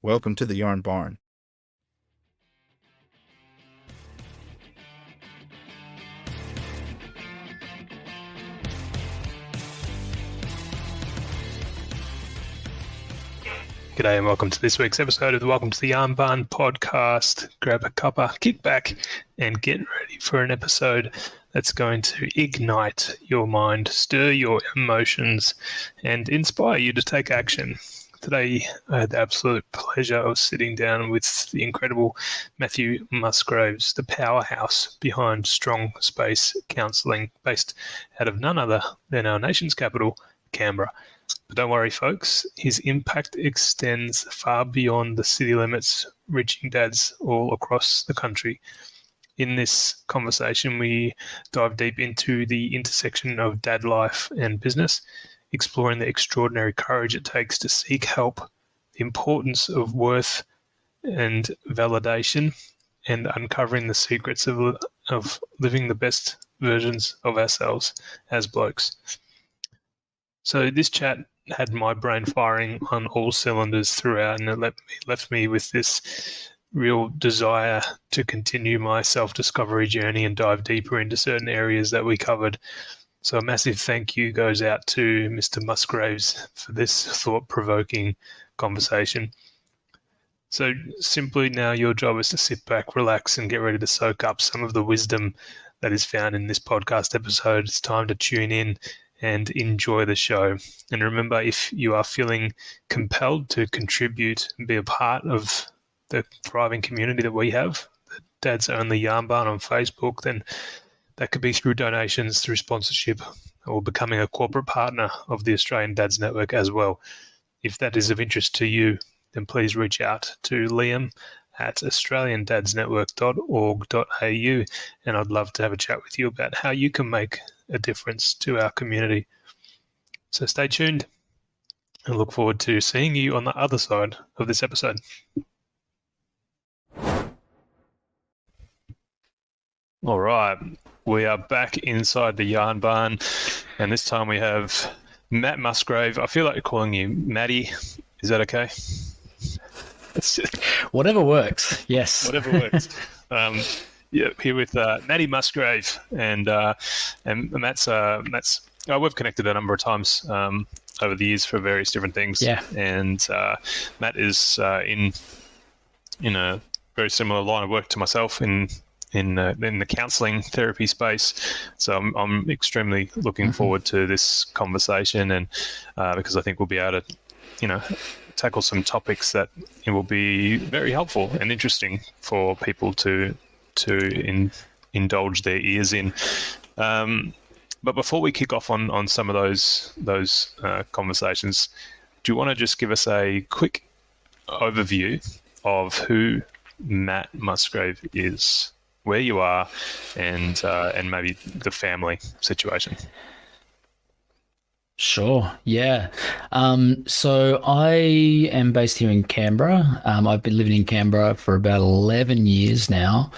Welcome to the Yarn Barn. G'day and welcome to this week's episode of the Welcome to the Yarn Barn podcast. Grab a cuppa, kick back, and get ready for an episode that's going to ignite your mind, stir your emotions, and inspire you to take action. Today, I had the absolute pleasure of sitting down with the incredible Matthew Musgraves, the powerhouse behind Strong Space Counselling, based out of none other than our nation's capital, Canberra. But don't worry, folks, his impact extends far beyond the city limits, reaching dads all across the country. In this conversation, we dive deep into the intersection of dad life and business, exploring the extraordinary courage it takes to seek help, the importance of worth and validation, and uncovering the secrets of living the best versions of ourselves as blokes. So this chat had my brain firing on all cylinders throughout, and it left me with this real desire to continue my self-discovery journey and dive deeper into certain areas that we covered. So a massive thank you goes out to Mr. Musgraves for this thought-provoking conversation. So simply now your job is to sit back, relax, and get ready to soak up some of the wisdom that is found in this podcast episode. It's time to tune in and enjoy the show. And remember, if you are feeling compelled to contribute and be a part of the thriving community that we have, the Dad's Only Yarn Barn on Facebook, then that could be through donations, through sponsorship, or becoming a corporate partner of the Australian Dads Network as well. If that is of interest to you, then please reach out to Liam at australiandadsnetwork.org.au, and I'd love to have a chat with you about how you can make a difference to our community. So stay tuned and look forward to seeing you on the other side of this episode. All right, we are back inside the Yarn Barn, and this time we have Matt Musgrave. I feel like calling you Matty. Is that okay? Whatever works. Yes. Whatever works. Yeah, here with Matty Musgrave, and Matt's. We've connected a number of times over the years for various different things. Yeah. And Matt is in a very similar line of work to myself in the counselling therapy space. So I'm extremely looking forward to this conversation, and because I think we'll be able to, tackle some topics that will be very helpful and interesting for people to indulge their ears in. But before we kick off on some of those conversations, do you want to just give us a quick overview of who Matt Musgrave is, where you are, and maybe the family situation? Sure. Yeah. So I am based here in Canberra. I've been living in Canberra for about 11 years now.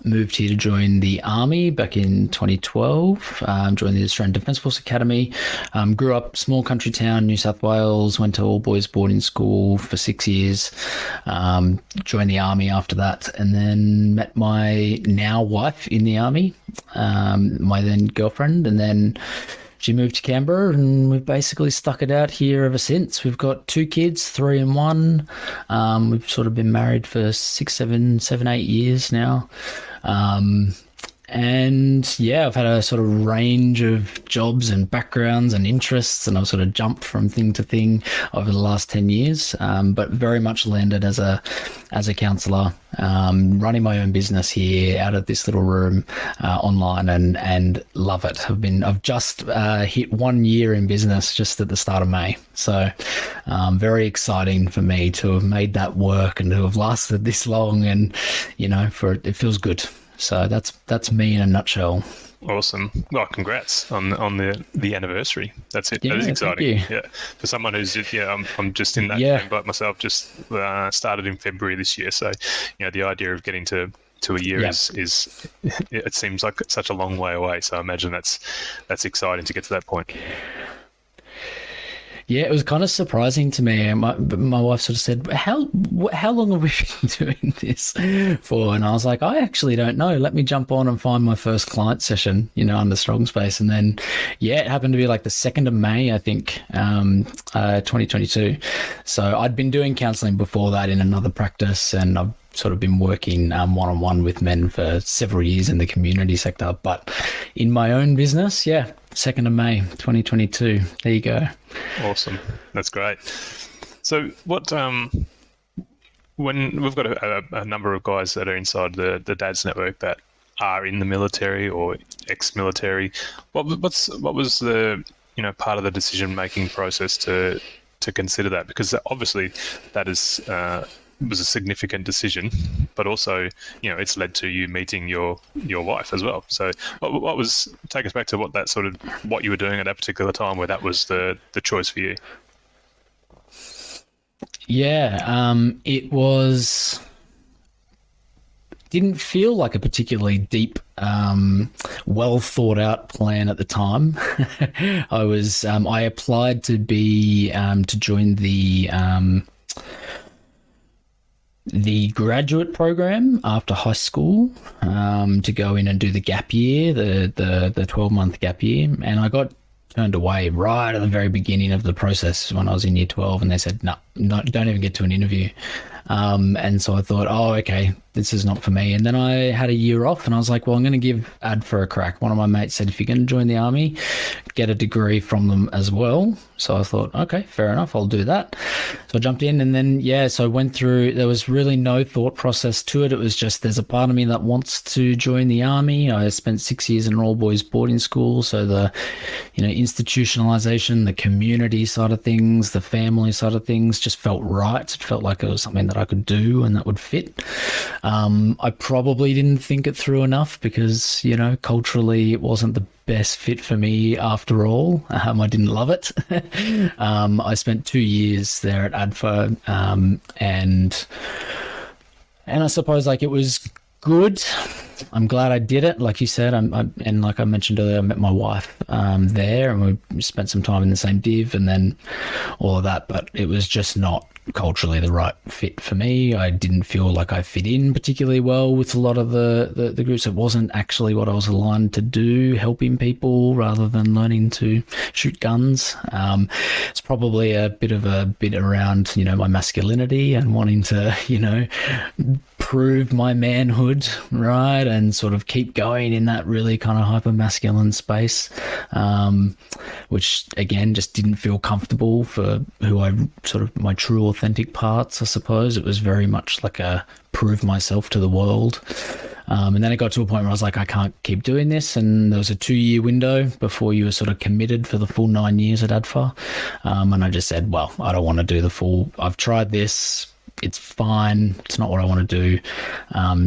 Moved here to join the Army back in 2012, joined the Australian Defence Force Academy, grew up small country town, New South Wales, went to all boys boarding school for 6 years, joined the Army after that, and then met my now wife in the Army, my then girlfriend, and then she moved to Canberra, and we've basically stuck it out here ever since. We've got 2 kids, 3 and 1. We've sort of been married for 7, 8 years now. And yeah, I've had a sort of range of jobs and backgrounds and interests, and I've sort of jumped from thing to thing over the last 10 years, but very much landed as a counsellor, running my own business here out of this little room online, and love it. I've just hit 1 year in business just at the start of May. So very exciting for me to have made that work and to have lasted this long, and it feels good. So that's me in a nutshell. Awesome. Well, congrats on the anniversary. That's it. Yeah, that is exciting. thank you. Yeah. For someone who's I'm just in that Yeah. game like myself. Just started in February this year. So the idea of getting to a year Yeah. is it seems like such a long way away. So I imagine that's exciting to get to that point. Yeah, it was kind of surprising to me. My wife sort of said, how long have we been doing this for? And I was like, I actually don't know. Let me jump on and find my first client session, under Strong Space. And then, yeah, it happened to be like the 2nd of May, I think, 2022. So I'd been doing counselling before that in another practice, and I've sort of been working one-on-one with men for several years in the community sector. But in my own business, yeah, 2nd of May, 2022. There you go. Awesome. That's great. So what, when we've got a number of guys that are inside the Dads Network that are in the military or ex-military, what was the, part of the decision-making process to consider that? Because obviously that is, was a significant decision, but also, it's led to you meeting your wife as well. So what was, take us back to what you were doing at that particular time where that was the choice for you. Yeah, it didn't feel like a particularly deep, well thought out plan at the time. I applied to join the graduate program after high school, to go in and do the gap year, the 12-month gap year. And I got turned away right at the very beginning of the process when I was in year 12, and they said, no, don't even get to an interview. And so I thought, oh, okay, this is not for me. And then I had a year off, and I was like, well, I'm going to give ADFA a crack. One of my mates said, if you're going to join the army, get a degree from them as well. So I thought, okay, fair enough, I'll do that. So I jumped in, and then, so I went through, there was really no thought process to it. It was just, there's a part of me that wants to join the army. I spent 6 years in an all-boys boarding school. So the, institutionalization, the community side of things, the family side of things just felt right. It felt like it was something that I could do and that would fit. I probably didn't think it through enough because, culturally it wasn't the best fit for me after all. I didn't love it. I spent 2 years there at ADFA, and I suppose it was good. I'm glad I did it. Like you said, and like I mentioned earlier, I met my wife there, and we spent some time in the same div and then all of that, but it was just not culturally the right fit for me. I didn't feel like I fit in particularly well with a lot of the groups. It wasn't actually what I was aligned to do, helping people rather than learning to shoot guns. It's probably a bit around, my masculinity and wanting to, prove my manhood, right, and sort of keep going in that really kind of hyper masculine space, which again just didn't feel comfortable for who I sort of my true authentic parts. I suppose it was very much like a prove myself to the world. And then it got to a point where I was like, I can't keep doing this. And there was a 2-year window before you were sort of committed for the full 9 years at ADFA. And I just said, well, I don't want to do the full, I've tried this. It's fine. It's not what I want to do.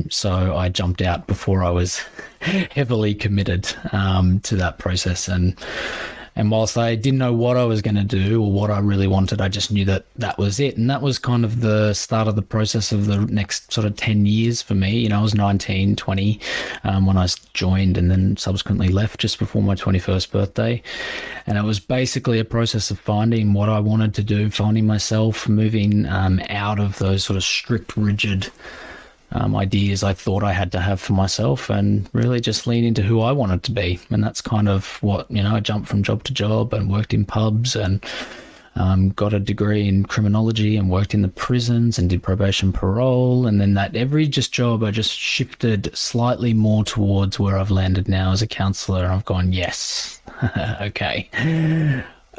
So I jumped out before I was heavily committed to that process. And whilst I didn't know what I was going to do or what I really wanted, I just knew that that was it. And that was kind of the start of the process of the next sort of 10 years for me. I was 19, 20 when I joined, and then subsequently left just before my 21st birthday. And it was basically a process of finding what I wanted to do, finding myself, moving out of those sort of strict, rigid ideas I thought I had to have for myself, and really just lean into who I wanted to be. And that's kind of what, I jumped from job to job and worked in pubs and got a degree in criminology and worked in the prisons and did probation parole. And then that every job I just shifted slightly more towards where I've landed now as a counsellor. And I've gone, yes, okay.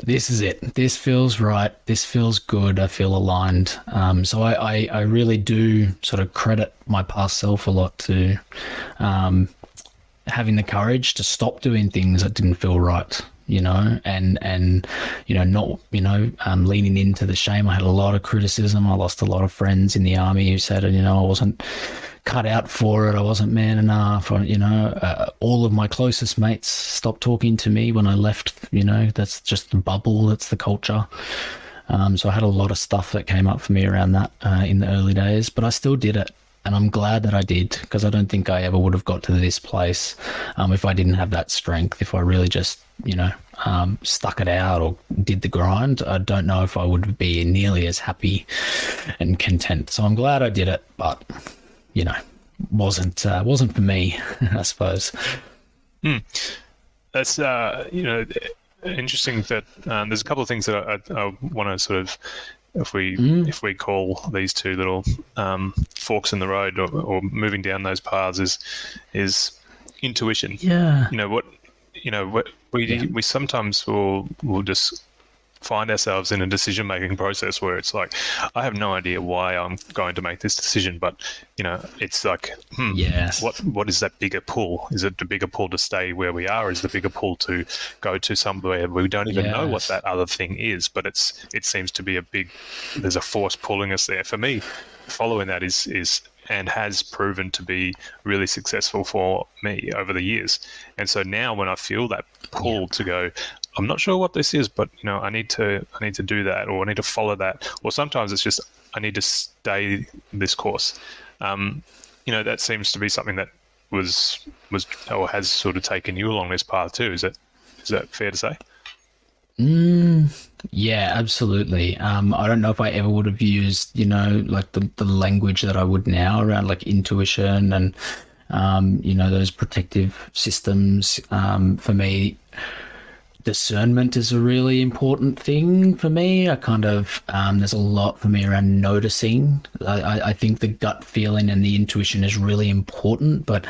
This is it. This feels right. This feels good. I feel aligned. So I really do sort of credit my past self a lot to having the courage to stop doing things that didn't feel right, and not, leaning into the shame. I had a lot of criticism. I lost a lot of friends in the army who said, I wasn't cut out for it. I wasn't man enough. All of my closest mates stopped talking to me when I left. That's just the bubble. That's the culture. So I had a lot of stuff that came up for me around that in the early days, but I still did it. And I'm glad that I did, because I don't think I ever would have got to this place if I didn't have that strength, if I really just, stuck it out or did the grind, I don't know if I would be nearly as happy and content. So I'm glad I did it, but wasn't for me, I suppose. That's interesting that there's a couple of things that I want to sort of, if we call these two little forks in the road or moving down those paths, is intuition. Yeah. We sometimes will just find ourselves in a decision-making process where it's like, I have no idea why I'm going to make this decision, but it's like, Yes. what is that bigger pull? Is it the bigger pull to stay where we are? Is the bigger pull to go to somewhere we don't even know what that other thing is? But it seems to be there's a force pulling us there. For me, following that is and has proven to be really successful for me over the years. And so now when I feel that pull to go, I'm not sure what this is, but I need to do that, or I need to follow that, or sometimes it's just I need to stay this course. That seems to be something that was or has sort of taken you along this path too. Is that fair to say? Yeah, absolutely. I don't know if I ever would have used, like the language that I would now around like intuition and, those protective systems. For me, discernment is a really important thing for me. I kind of, there's a lot for me around noticing. I think the gut feeling and the intuition is really important, but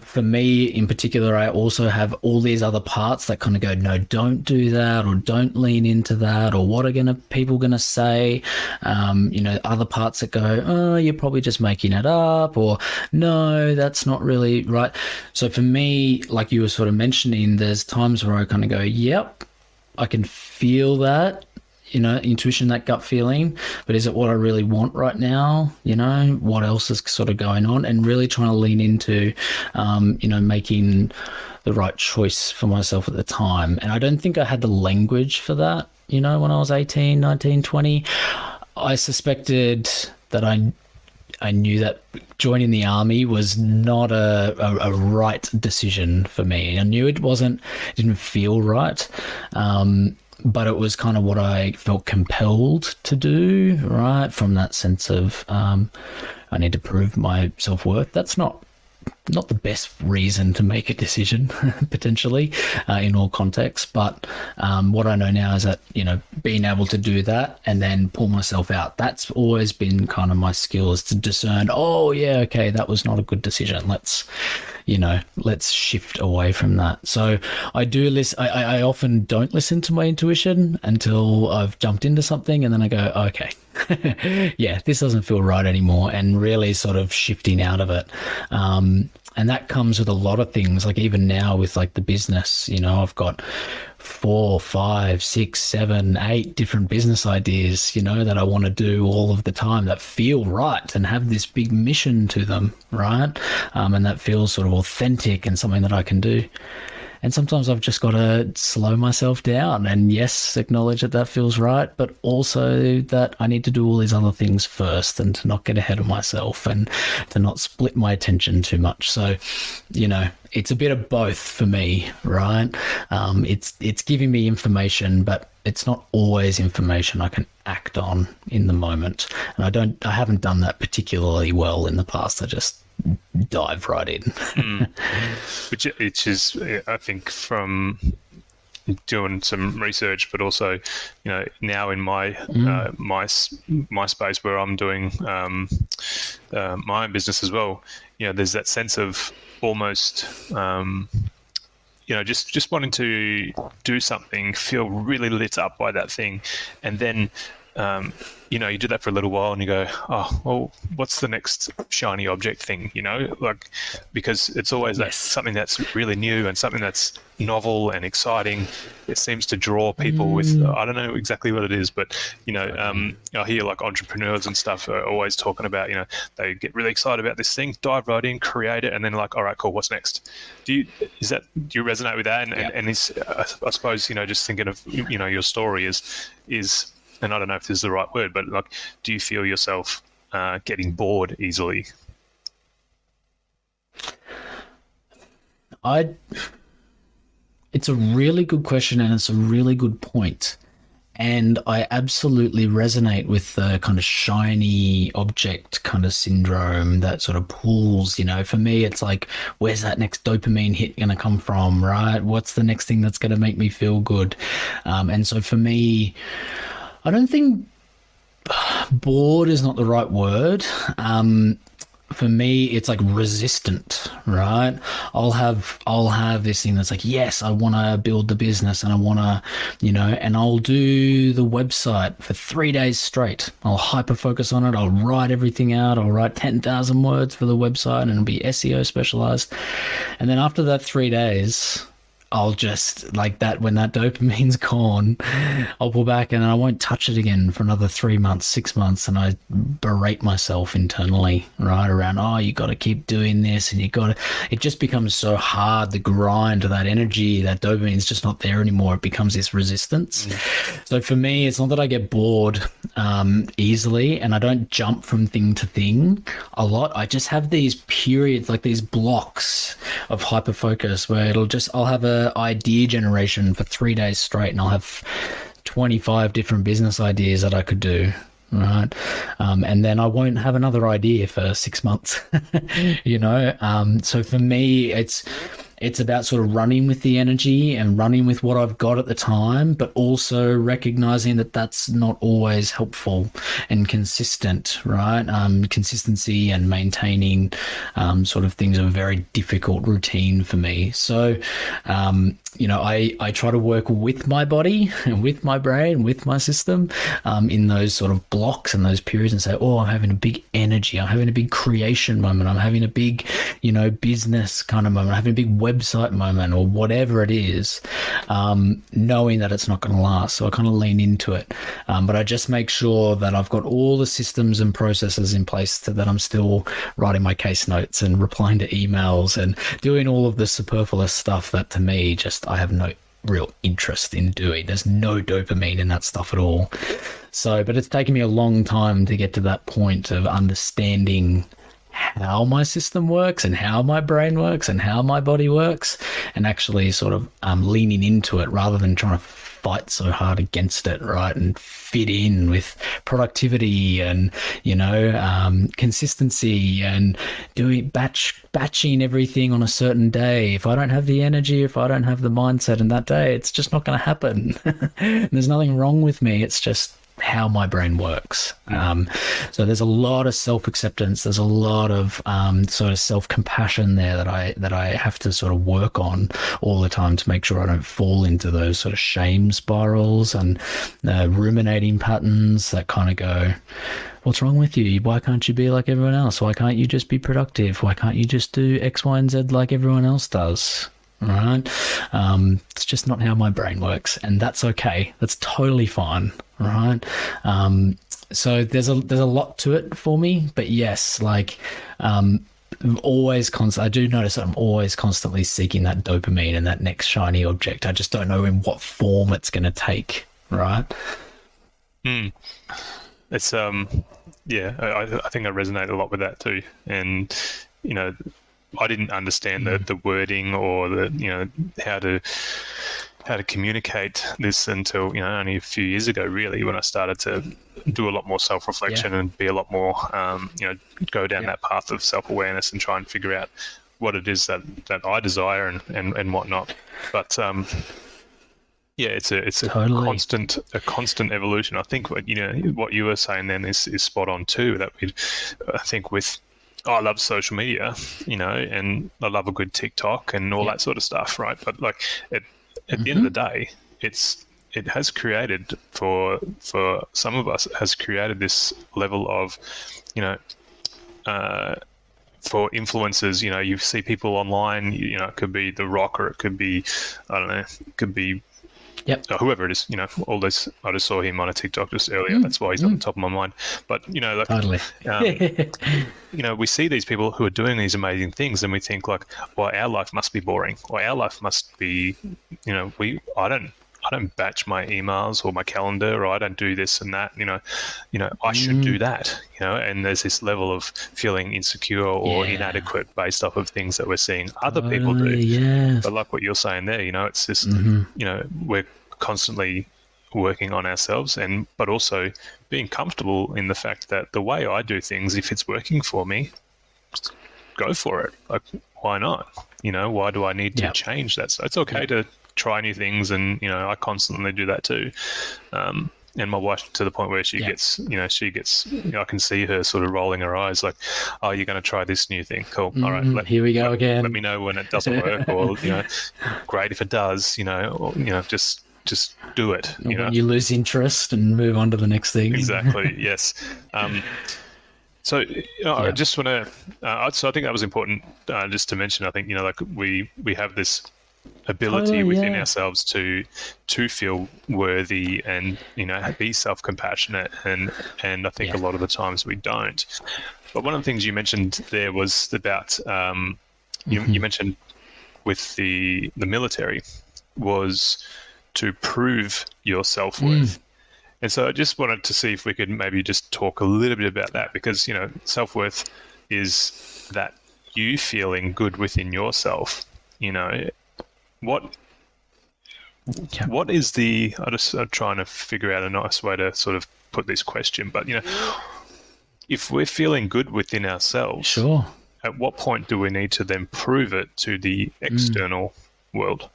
for me in particular, I also have all these other parts that kind of go, no, don't do that, or don't lean into that, or what are people gonna say? Other parts that go, oh, you're probably just making it up, or no, that's not really right. So for me, like you were sort of mentioning, there's times where I kind of go, yep, I can feel that, intuition, that gut feeling, but is it what I really want right now? What else is sort of going on, and really trying to lean into, making the right choice for myself at the time. And I don't think I had the language for that, when I was 18, 19, 20. I suspected that I knew that joining the army was not a right decision for me. I knew it didn't feel right. But it was kind of what I felt compelled to do, right? From that sense of I need to prove my self-worth. That's not the best reason to make a decision, potentially, in all contexts. But what I know now is that, being able to do that and then pull myself out, that's always been kind of my skill, is to discern, oh, yeah, okay, that was not a good decision. Let's shift away from that. So I do listen. I often don't listen to my intuition until I've jumped into something, and then I go, okay, yeah, this doesn't feel right anymore, and really sort of shifting out of it. And that comes with a lot of things, like even now with like the business, I've got 4, 5, 6, 7, 8 different business ideas, that I want to do all of the time, that feel right and have this big mission to them, right? And that feels sort of authentic and something that I can do. And sometimes I've just got to slow myself down and, yes, acknowledge that feels right, but also that I need to do all these other things first, and to not get ahead of myself and to not split my attention too much. So, it's a bit of both for me, right? It's giving me information, but it's not always information I can act on in the moment. And I haven't done that particularly well in the past. I just dive right in. Which is, I think, from doing some research, but also, now in my my space where I'm doing my own business as well. There's that sense of almost, just wanting to do something, feel really lit up by that thing, and then. You do that for a little while and you go, oh, well, what's the next shiny object thing, because it's always that something that's really new and something that's novel and exciting. It seems to draw people with, I don't know exactly what it is, but, I hear like entrepreneurs and stuff are always talking about, they get really excited about this thing, dive right in, create it, and then like, all right, cool, what's next? Do you resonate with that? And is, I suppose, just thinking of, your story is, and I don't know if this is the right word, but like, do you feel yourself getting bored easily? I It's a really good question, and it's a really good point. And I absolutely resonate with the kind of shiny object kind of syndrome that sort of pulls, for me, it's like, where's that next dopamine hit going to come from, right? What's the next thing that's going to make me feel good? And so for me, I don't think bored is not the right word. For me, it's like resistant, right? I'll have this thing that's like, yes, I want to build the business and I want to, and I'll do the website for 3 days straight. I'll hyper focus on it. I'll write everything out. I'll write 10,000 words for the website and it'll be SEO specialized. And then after that 3 days, I'll just like that when that dopamine's gone, I'll pull back and I won't touch it again for another 3 months, 6 months. And I berate myself internally, right? Around, oh, you got to keep doing this and it just becomes so hard. The grind, that energy, that dopamine is just not there anymore. It becomes this resistance. So for me, it's not that I get bored easily and I don't jump from thing to thing a lot. I just have these periods, like these blocks of hyper focus where I'll have a idea generation for 3 days straight and I'll have 25 different business ideas that I could do, right? And then I won't have another idea for 6 months. So for me, it's about sort of running with the energy and running with what I've got at the time, but also recognizing that that's not always helpful and consistent, right? Consistency and maintaining sort of things are a very difficult routine for me. So, I try to work with my body and with my brain, with my system in those sort of blocks and those periods and say, oh, I'm having a big energy. I'm having a big creation moment. I'm having a big, business kind of moment. I'm having a big website moment or whatever it is, knowing that it's not going to last. So I kind of lean into it. But I just make sure that I've got all the systems and processes in place so that I'm still writing my case notes and replying to emails and doing all of the superfluous stuff that to me just I have no real interest in doing. There's no dopamine in that stuff at all. So, but it's taken me a long time to get to that point of understanding how my system works and how my brain works and how my body works and actually sort of leaning into it rather than trying to fight so hard against it, right? And fit in with productivity and, consistency and doing batching everything on a certain day. If I don't have the energy, if I don't have the mindset in that day, it's just not going to happen. There's nothing wrong with me. It's just how my brain works. So there's a lot of self-acceptance. There's a lot of sort of self-compassion there that I have to sort of work on all the time to make sure I don't fall into those sort of shame spirals and ruminating patterns that kind of go, what's wrong with you? Why can't you be like everyone else? Why can't you just be productive? Why can't you just do X, Y, and Z like everyone else does? Right? It's just not how my brain works, and that's okay. That's totally fine. Right? So there's a lot to it for me, but yes, like I do notice that I'm always constantly seeking that dopamine and that next shiny object. I just don't know in what form it's going to take. Right? It's yeah, I think I resonate a lot with that too, and I didn't understand the wording or the how to communicate this until only a few years ago, really, when I started to do a lot more self-reflection and be a lot more go down that path of self-awareness and try and figure out what it is that I desire and whatnot. But it's a Totally. constant evolution. I think what you were saying then is spot on too. That I think with I love social media, and I love a good TikTok and all that sort of stuff, right? But like at the end of the day, it has created for some of us, it has created this level of, for influencers, you see people online, it could be The Rock or it could be, I don't know, it could be whoever it is, all this. I just saw him on a TikTok just earlier. That's why he's on the top of my mind. But Totally. We see these people who are doing these amazing things, and we think like, well, our life must be boring, or our life must be, I don't don't batch my emails or my calendar, or I don't do this and that, I should do that, and there's this level of feeling insecure or inadequate based off of things that we're seeing other people do. Yeah. But like what you're saying there, it's just, we're constantly working on ourselves, but also being comfortable in the fact that the way I do things, if it's working for me, go for it. Like, why not? Why do I need to change that? So it's okay to try new things, and I constantly do that too. And my wife, to the point where she gets, I can see her sort of rolling her eyes, like, "Oh, you're going to try this new thing? Cool. All right, here we go again. Let me know when it doesn't work, or great if it does. Or just do it. When you lose interest and move on to the next thing. Exactly. Yes. So, I just want to. So I think that was important, just to mention. I think like we have this ability within ourselves to feel worthy and be self-compassionate, and I think a lot of the times we don't. But one of the things you mentioned there was about you mentioned with the military was to prove your self-worth. And so I just wanted to see if we could maybe just talk a little bit about that, because self-worth is that you feeling good within yourself. What is I'm trying to figure out a nice way to sort of put this question, but if we're feeling good within ourselves, sure, at what point do we need to then prove it to the external world?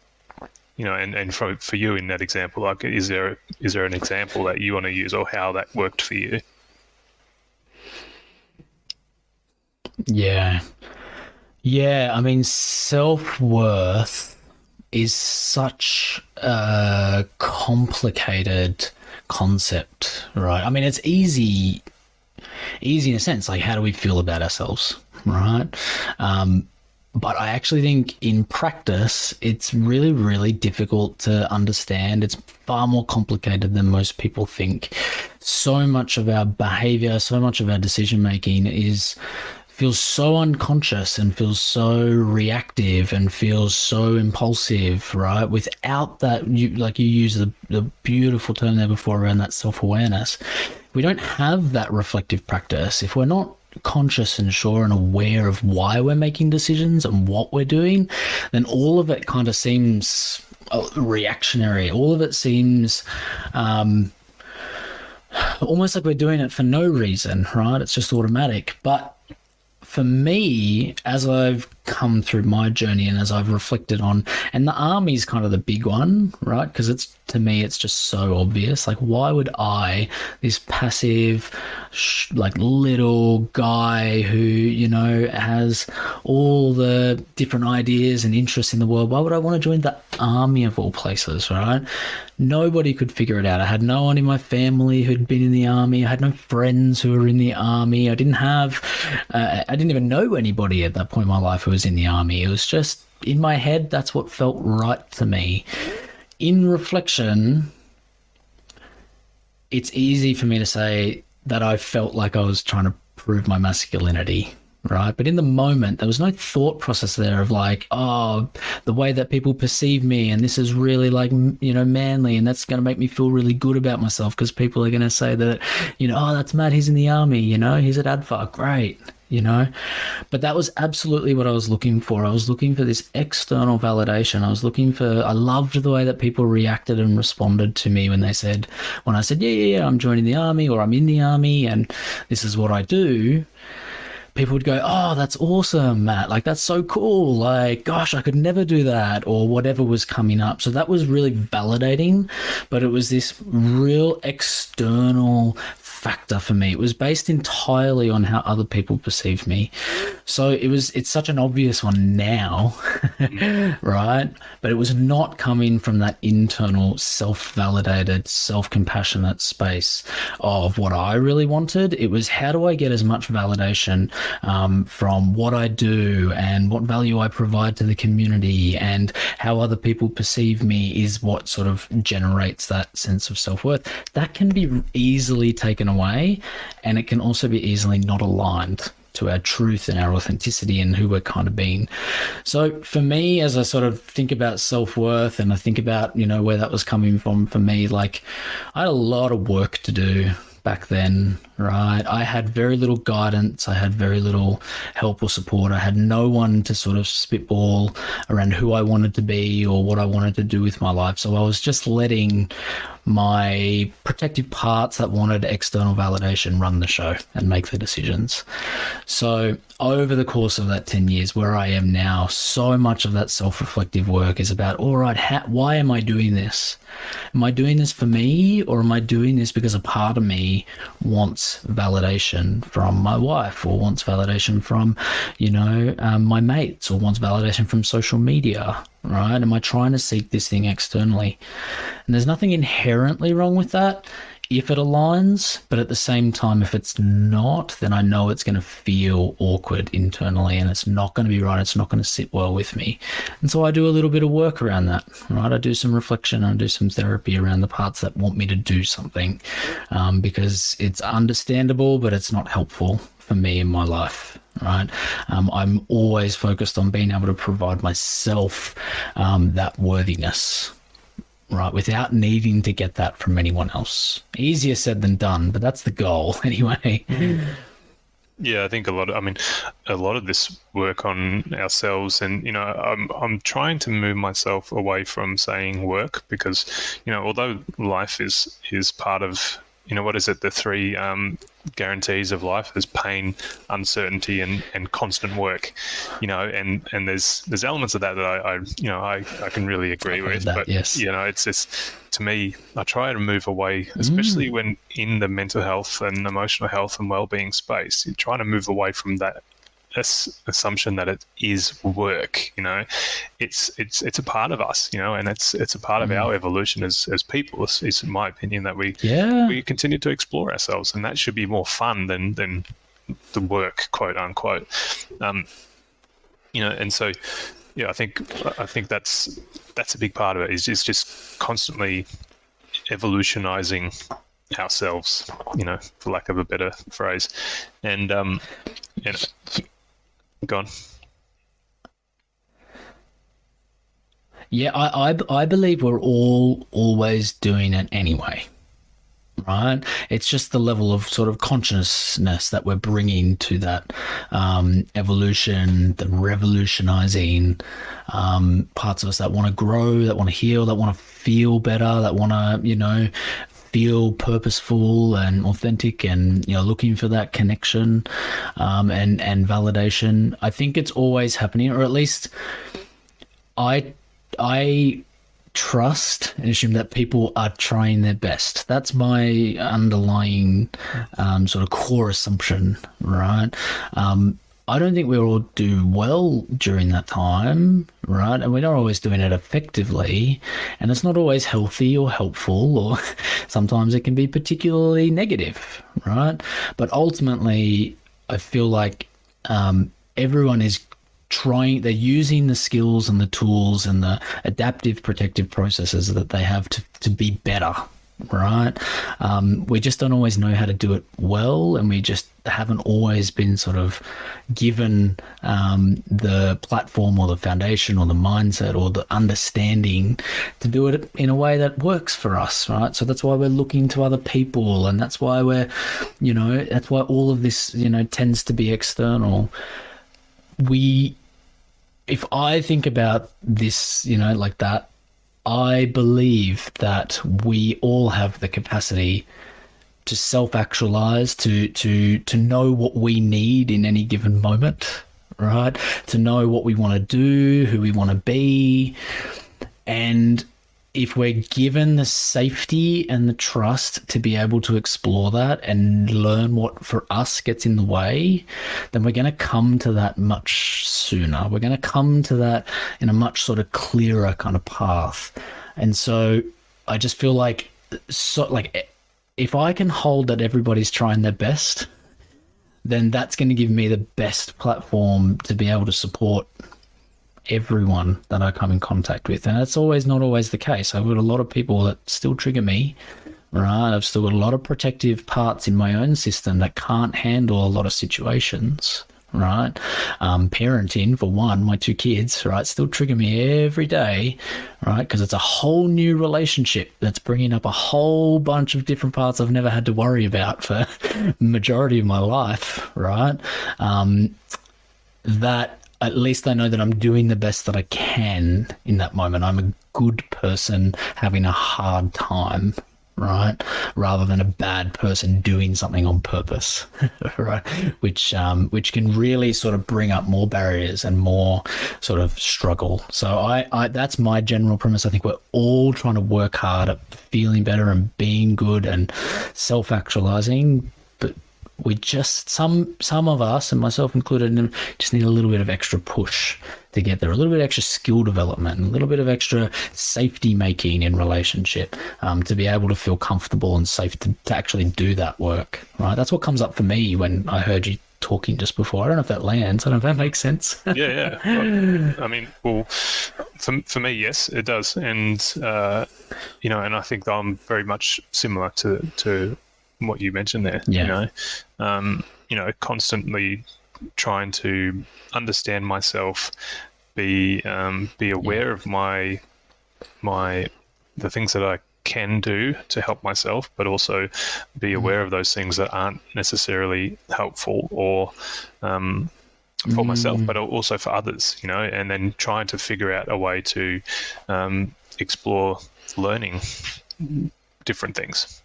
And for you in that example, like, is there an example that you want to use, or how that worked for you? Yeah. I mean, self-worth is such a complicated concept, right? I mean, it's easy in a sense, like, how do we feel about ourselves, right? But I actually think in practice, it's really, really difficult to understand. It's far more complicated than most people think. So much of our behavior, so much of our decision-making feels so unconscious and feels so reactive and feels so impulsive, right? Without that, you use the beautiful term there before around that self-awareness. We don't have that reflective practice. If we're not conscious and sure and aware of why we're making decisions and what we're doing, then all of it kind of seems reactionary. All of it seems almost like we're doing it for no reason, right? It's just automatic. But for me, as I've come through my journey and as I've reflected on, and the army's kind of the big one, right? Because to me, it's just so obvious. Like, why would I, this passive, little guy who, has all the different ideas and interests in the world, why would I want to join the army of all places, right? Nobody could figure it out. I had no one in my family who'd been in the army. I had no friends who were in the army. I didn't even know anybody at that point in my life who was in the army. It was just in my head, that's what felt right to me. In reflection, it's easy for me to say that I felt like I was trying to prove my masculinity, right? But in the moment, there was no thought process there of like, oh, the way that people perceive me, and this is really like, manly, and that's going to make me feel really good about myself because people are going to say that, oh, that's Matt, he's in the army, he's at ADFA, great. But that was absolutely what I was looking for. I was looking for this external validation. I loved the way that people reacted and responded to me when I said, yeah, I'm joining the army, or I'm in the army and this is what I do. People would go, oh, that's awesome, Matt. Like, that's so cool. Like, gosh, I could never do that, or whatever was coming up. So that was really validating, but it was this real external factor for me. It was based entirely on how other people perceive me. So it's such an obvious one now, right? But it was not coming from that internal self-validated, self-compassionate space of what I really wanted. It was, how do I get as much validation from what I do and what value I provide to the community, and how other people perceive me is what sort of generates that sense of self-worth. That can be easily taken away, and it can also be easily not aligned to our truth and our authenticity and who we're kind of being. So for me, as I sort of think about self-worth and I think about, where that was coming from for me, like I had a lot of work to do back then, right? I had very little guidance. I had very little help or support. I had no one to sort of spitball around who I wanted to be or what I wanted to do with my life. So I was just letting my protective parts that wanted external validation run the show and make the decisions. So over the course of that 10 years where I am now, so much of that self-reflective work is about, all right, why am I doing this? Am I doing this for me, or am I doing this because a part of me wants validation from my wife, or wants validation from, my mates, or wants validation from social media, right? Am I trying to seek this thing externally? And there's nothing inherently wrong with that if it aligns, but at the same time, if it's not, then I know it's going to feel awkward internally and it's not going to be right. It's not going to sit well with me. And so I do a little bit of work around that, right? I do some reflection, I do some therapy around the parts that want me to do something, because it's understandable, but it's not helpful for me in my life, right? I'm always focused on being able to provide myself that worthiness, right, without needing to get that from anyone else. Easier said than done, but that's the goal anyway. Yeah, I think a lot of this work on ourselves, and I'm trying to move myself away from saying work, because although life is part of, what is it, the three guarantees of life? There's pain, uncertainty, and constant work, and there's elements of that I can really agree with. But yes. It's just, to me, I try to move away, especially when in the mental health and emotional health and well-being space. You try to move away from that assumption that it is work. It's a part of us, and it's a part of our evolution as people. Is in my opinion that we continue to explore ourselves, and that should be more fun than the work, quote unquote. And so I think that's a big part of it, is just constantly evolutionizing ourselves, for lack of a better phrase. And go on. Yeah, I believe we're all always doing it anyway, right? It's just the level of sort of consciousness that we're bringing to that evolution, the revolutionizing parts of us that want to grow, that want to heal, that want to feel better, that want to, feel purposeful and authentic, and looking for that connection and validation. I think it's always happening, or at least I trust and assume that people are trying their best. That's my underlying sort of core assumption, right? I don't think we all do well during that time, right? And we're not always doing it effectively, and it's not always healthy or helpful, or sometimes it can be particularly negative, right? But ultimately, I feel like everyone is they're using the skills and the tools and the adaptive protective processes that they have to be better, right? We just don't always know how to do it well, and we just haven't always been sort of given the platform or the foundation or the mindset or the understanding to do it in a way that works for us, right? So that's why we're looking to other people, and that's why that's why all of this tends to be external. If I think about this, like that, I believe that we all have the capacity to self-actualize, to know what we need in any given moment, right? To know what we want to do, who we want to be. And if we're given the safety and the trust to be able to explore that and learn what for us gets in the way, then we're going to come to that much sooner. We're going to come to that in a much sort of clearer kind of path. And so I just feel like if I can hold that everybody's trying their best, then that's going to give me the best platform to be able to support everyone that I come in contact with. And that's not always the case. I've got a lot of people that still trigger me, right? I've still got a lot of protective parts in my own system that can't handle a lot of situations, right? Parenting, for one, my 2 kids, right, still trigger me every day, right? Because it's a whole new relationship that's bringing up a whole bunch of different parts I've never had to worry about for the majority of my life, right? That at least I know that I'm doing the best that I can in that moment. I'm a good person having a hard time, right? Rather than a bad person doing something on purpose, right? Which can really sort of bring up more barriers and more sort of struggle. So I that's my general premise. I think we're all trying to work hard at feeling better and being good and self-actualizing, but we just some of us, and myself included, just need a little bit of extra push to get there, a little bit of extra skill development, a little bit of extra safety making in relationship, to be able to feel comfortable and safe to actually do that work, right? That's what comes up for me when I heard you talking just before. I don't know if that lands. I don't know if that makes sense. Yeah. Well, I mean, well, for me, yes, it does. And, and I think I'm very much similar to what you mentioned there, constantly trying to understand myself, be aware of the things that I can do to help myself, but also be aware of those things that aren't necessarily helpful or for myself, but also for others, and then trying to figure out a way to explore learning different things.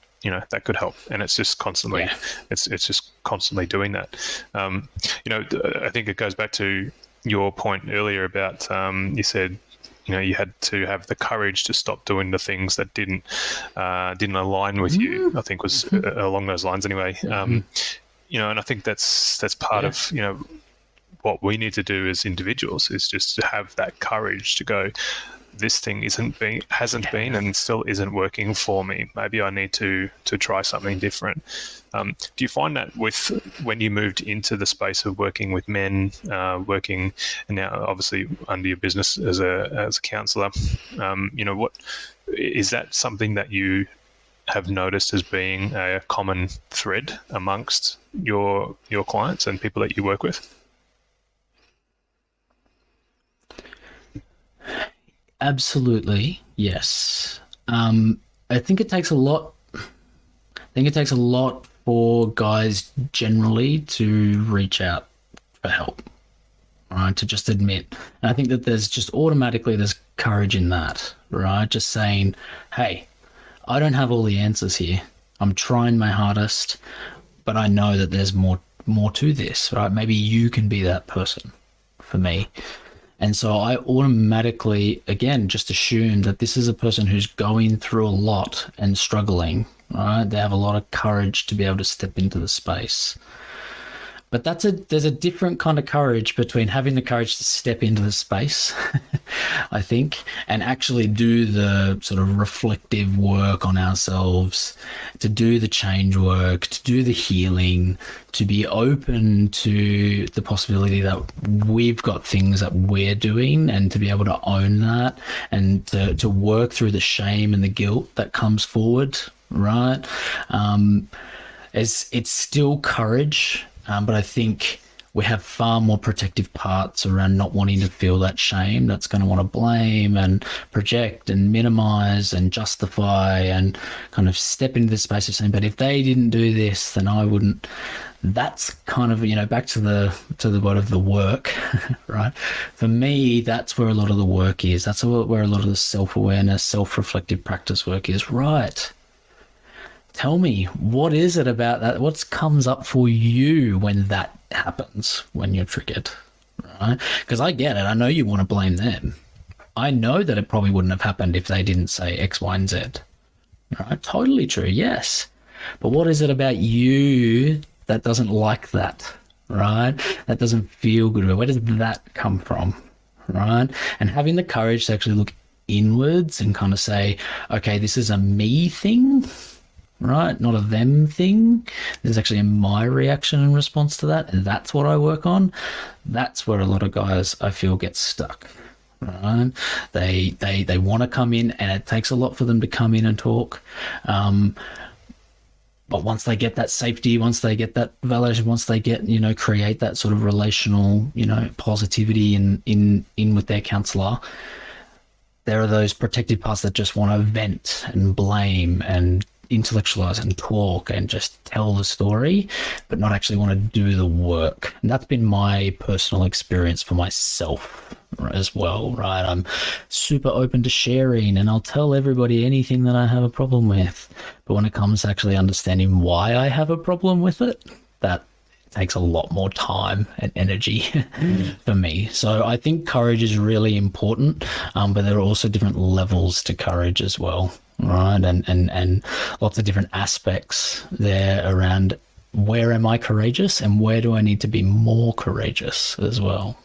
That could help, and it's just constantly, it's just constantly doing that. I think it goes back to your point earlier about you said, you had to have the courage to stop doing the things that didn't align with you. I think was along those lines anyway. And I think that's part of what we need to do as individuals is just to have that courage to go, this thing hasn't been and still isn't working for me. Maybe I need to try something different. Do you find that when you moved into the space of working with men, working and now obviously under your business as a counsellor, what is that something that you have noticed as being a common thread amongst your clients and people that you work with? Absolutely, yes. I think it takes a lot. For guys generally to reach out for help, right? To just admit. And I think that there's courage in that, right? Just saying, hey, I don't have all the answers here. I'm trying my hardest, but I know that there's more to this, right? Maybe you can be that person for me. And so I automatically, again, just assume that this is a person who's going through a lot and struggling, right? They have a lot of courage to be able to step into the space. But there's a different kind of courage between having the courage to step into the space, I think, and actually do the sort of reflective work on ourselves, to do the change work, to do the healing, to be open to the possibility that we've got things that we're doing and to be able to own that and to work through the shame and the guilt that comes forward, right? It's still courage. But I think we have far more protective parts around not wanting to feel that shame. That's going to want to blame and project and minimize and justify and kind of step into the space of saying, but if they didn't do this, then I wouldn't. That's kind of, back to the word of the work, right? For me, that's where a lot of the work is. That's where a lot of the self-awareness, self-reflective practice work is, right? Tell me, what is it about that? What comes up for you when that happens, when you're triggered, right? Because I get it. I know you want to blame them. I know that it probably wouldn't have happened if they didn't say X, Y, and Z, right? Totally true, yes. But what is it about you that doesn't like that, right? That doesn't feel good. Where does that come from, right? And having the courage to actually look inwards and kind of say, okay, this is a me thing, right? Not a them thing. There's actually a my reaction and response to that. And that's what I work on. That's where a lot of guys, I feel, get stuck, right? They want to come in, and it takes a lot for them to come in and talk. But once they get that safety, once they get that validation, once they get, create that sort of relational, positivity in with their counselor, there are those protective parts that just want to vent and blame and intellectualize and talk and just tell the story, but not actually want to do the work. And that's been my personal experience for myself as well, right? I'm super open to sharing, and I'll tell everybody anything that I have a problem with. But when it comes to actually understanding why I have a problem with it, that takes a lot more time and energy for me. So I think courage is really important, but there are also different levels to courage as well, right? And lots of different aspects there around where am I courageous and where do I need to be more courageous as well.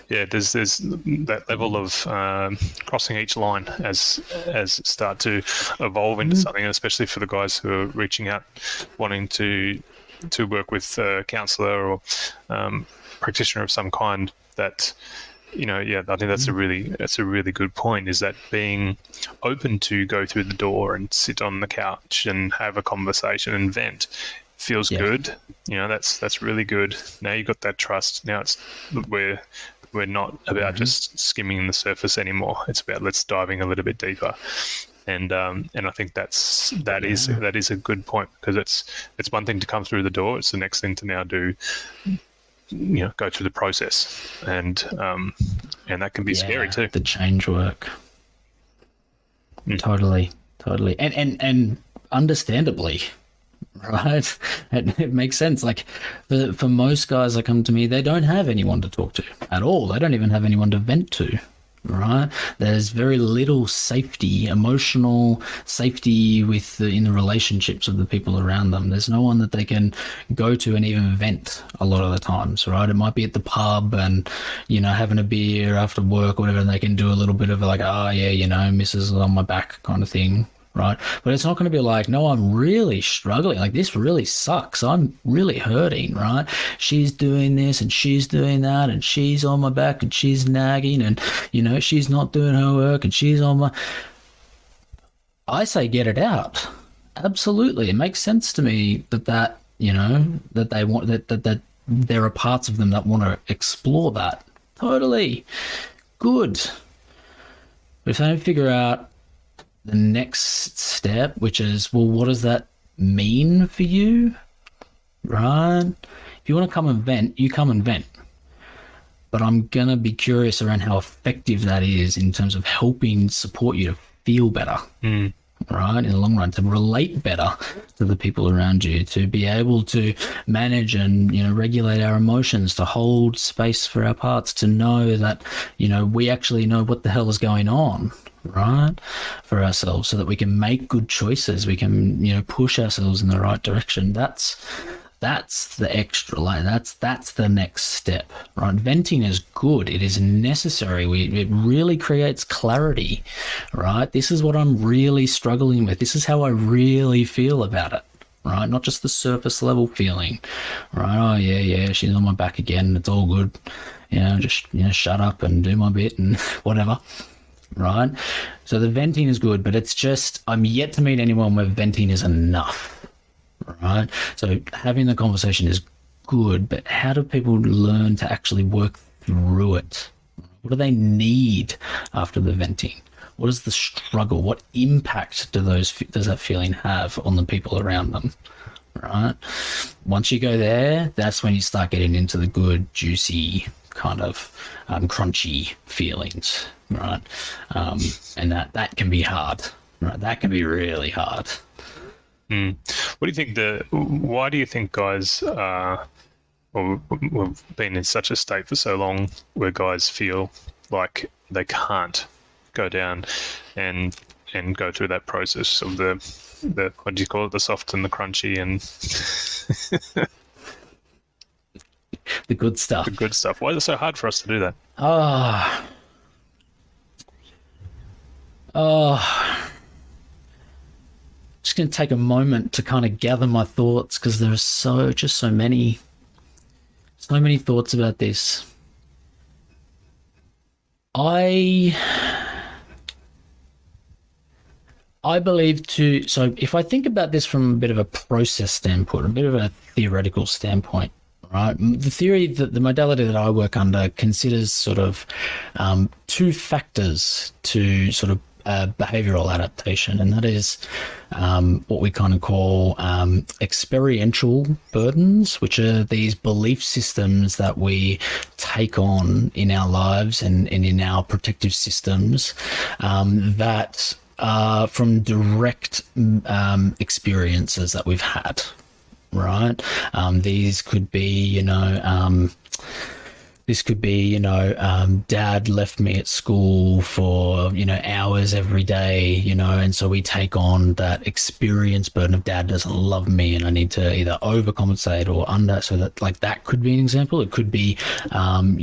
Yeah, there's that level of crossing each line as start to evolve into something, and especially for the guys who are reaching out, wanting to work with a counsellor or practitioner of some kind. That, I think that's a really good point. Is that being open to go through the door and sit on the couch and have a conversation and vent feels good. That's really good. Now you've got that trust. Now we're not about just skimming the surface anymore. It's about let's diving a little bit deeper. And I think that is a good point, because it's one thing to come through the door. It's the next thing to now do, go through the process, and that can be scary too. The change work. Totally, and understandably, right? It makes sense. Like for most guys that come to me, they don't have anyone to talk to at all. They don't even have anyone to vent to. Right, there's very little safety, emotional safety in the relationships of the people around them. There's no one that they can go to and even vent a lot of the times, right? It might be at the pub and having a beer after work or whatever, and they can do a little bit of like, missus is on my back kind of thing. Right, but it's not going to be like, no, I'm really struggling. Like, this really sucks. I'm really hurting. Right, she's doing this and she's doing that, and she's on my back and she's nagging, and she's not doing her work and she's on my. I say, get it out. Absolutely, it makes sense to me that that they want that there are parts of them that want to explore that. Totally, good. But if they don't figure out the next step, which is, well, what does that mean for you? Right? If you want to come and vent, you come and vent. But I'm going to be curious around how effective that is in terms of helping support you to feel better, right? In the long run, to relate better to the people around you, to be able to manage and, regulate our emotions, to hold space for our parts, to know that, we actually know what the hell is going on, right, for ourselves, so that we can make good choices. We can, push ourselves in the right direction. That's the extra line. That's the next step, right? Venting is good. It is necessary. It really creates clarity, right? This is what I'm really struggling with. This is how I really feel about it, right? Not just the surface level feeling, right? Oh yeah, she's on my back again. It's all good. Just shut up and do my bit and whatever. Right? So the venting is good, but it's just, I'm yet to meet anyone where venting is enough. Right? So having the conversation is good, but how do people learn to actually work through it? What do they need after the venting? What is the struggle? What impact does that feeling have on the people around them? Right? Once you go there, that's when you start getting into the good, juicy, kind of crunchy feelings, right? And that can be hard, right? That can be really hard. What do you think why do you think guys we've been in such a state for so long where guys feel like they can't go down and go through that process of the what do you call it, the soft and the crunchy and the good stuff. The good stuff. Why is it so hard for us to do that? Just going to take a moment to kind of gather my thoughts, because there are so many thoughts about this. I believe so if I think about this from a bit of a process standpoint, a bit of a theoretical standpoint, right? The theory that the modality that I work under considers sort of two factors to sort of behavioral adaptation, and that is what we kind of call experiential burdens, which are these belief systems that we take on in our lives and in our protective systems that are from direct experiences that we've had, right? These could be, dad left me at school for, hours every day, and so we take on that experience burden of dad doesn't love me and I need to either overcompensate or so that, like, that could be an example. It could be, I'm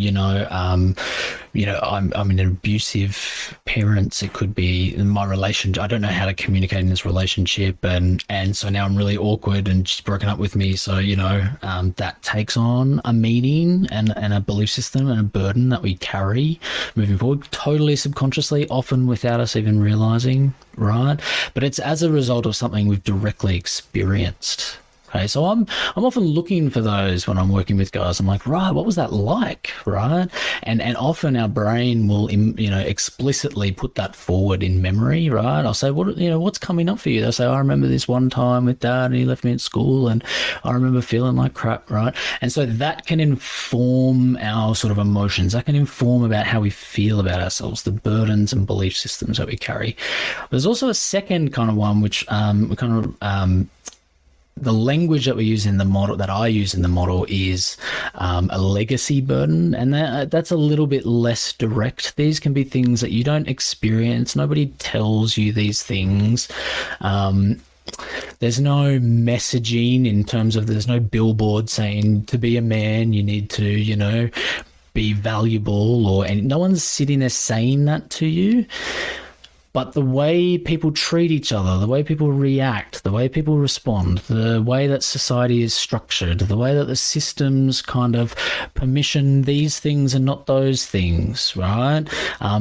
an abusive parent. It could be my relationship. I don't know how to communicate in this relationship, and so now I'm really awkward and she's broken up with me. So that takes on a meaning and a belief system and a burden that we carry moving forward, totally subconsciously, often without us even realizing, right? But it's as a result of something we've directly experienced. Okay, so I'm often looking for those when I'm working with guys. I'm like, right, what was that like, right? And often our brain will, explicitly put that forward in memory, right? I'll say, what's coming up for you? They'll say, I remember this one time with dad and he left me at school and I remember feeling like crap, right? And so that can inform our sort of emotions. That can inform about how we feel about ourselves, the burdens and belief systems that we carry. But there's also a second kind of one, which the language that we use in the model, that I use in the model, is a legacy burden, and that's a little bit less direct. These can be things that you don't experience. Nobody tells you these things. There's no messaging in terms of, there's no billboard saying to be a man you need to, be valuable, and no one's sitting there saying that to you. But the way people treat each other, the way people react, the way people respond, the way that society is structured, the way that the systems kind of permission these things and not those things, right?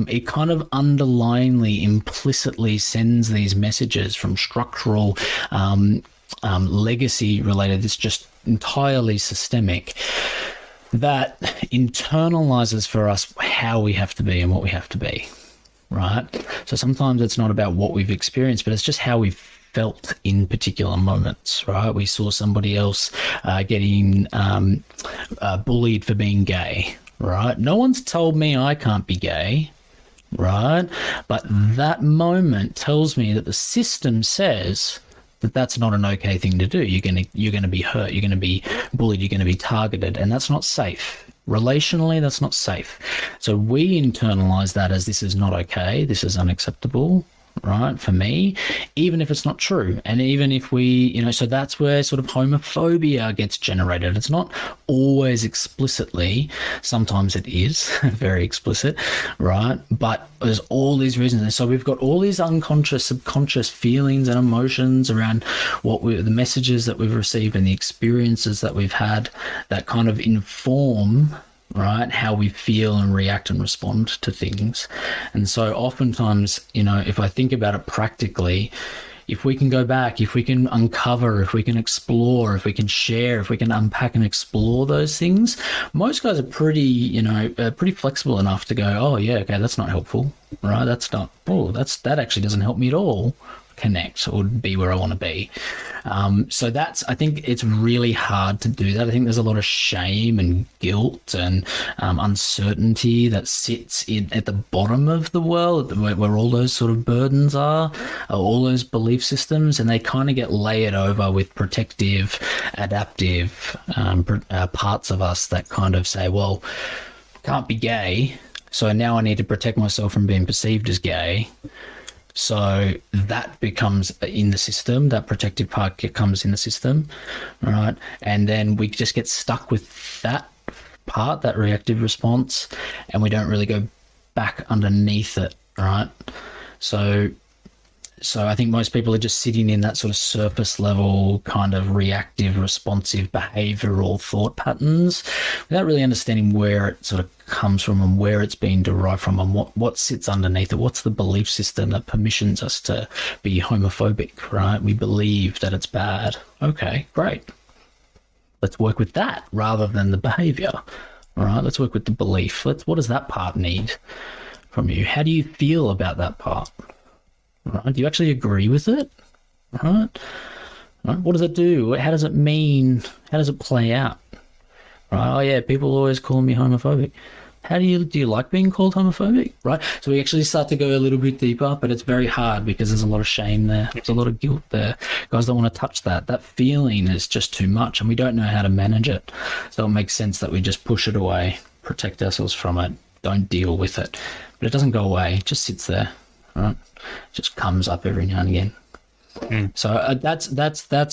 It kind of underlyingly, implicitly sends these messages from structural legacy related. It's just entirely systemic, that internalizes for us how we have to be and what we have to be. Right. So sometimes it's not about what we've experienced, but it's just how we've felt in particular moments, right? We saw somebody else getting bullied for being gay, right? No one's told me I can't be gay, right? But that moment tells me that the system says that that's not an okay thing to do. You're gonna be hurt. You're gonna be bullied. You're gonna be targeted, and that's not safe. Relationally, that's not safe. So we internalize that as, this is not okay, this is unacceptable, right, for me, even if it's not true. And even if we, so that's where sort of homophobia gets generated. It's not always explicitly, sometimes it is very explicit, right? But there's all these reasons. And so we've got all these unconscious, subconscious feelings and emotions around the messages that we've received and the experiences that we've had that kind of inform, right, how we feel and react and respond to things. And so oftentimes, if I think about it practically, if we can go back, if we can uncover, if we can explore, if we can share, if we can unpack and explore those things, most guys are pretty, pretty flexible enough to go, oh yeah, okay, that's not helpful, right? That actually doesn't help me at all connect or be where I want to be. So I think it's really hard to do that. I think there's a lot of shame and guilt and uncertainty that sits at the bottom of the world, where all those sort of burdens are, all those belief systems, and they kind of get layered over with protective, adaptive parts of us that kind of say, well, can't be gay, so now I need to protect myself from being perceived as gay. So that becomes in the system, that protective part comes in the system, right? And then we just get stuck with that part, that reactive response, and we don't really go back underneath it, right? So So I think most people are just sitting in that sort of surface level kind of reactive, responsive behavioral thought patterns without really understanding where it sort of comes from and where it's being derived from and what sits underneath it. What's the belief system that permissions us to be homophobic, right? We believe that it's bad. Okay, great. Let's work with that rather than the behavior, all right? Let's work with the belief. What does that part need from you? How do you feel about that part? Right? Do you actually agree with it? Right? What does it do? How does it mean? How does it play out? Right? Oh yeah, people always call me homophobic. Do you like being called homophobic? Right? So we actually start to go a little bit deeper, but it's very hard because there's a lot of shame there. There's a lot of guilt there. Guys don't want to touch that. That feeling is just too much and we don't know how to manage it. So it makes sense that we just push it away, protect ourselves from it, don't deal with it. But it doesn't go away, it just sits there. Right, just comes up every now and again. So that's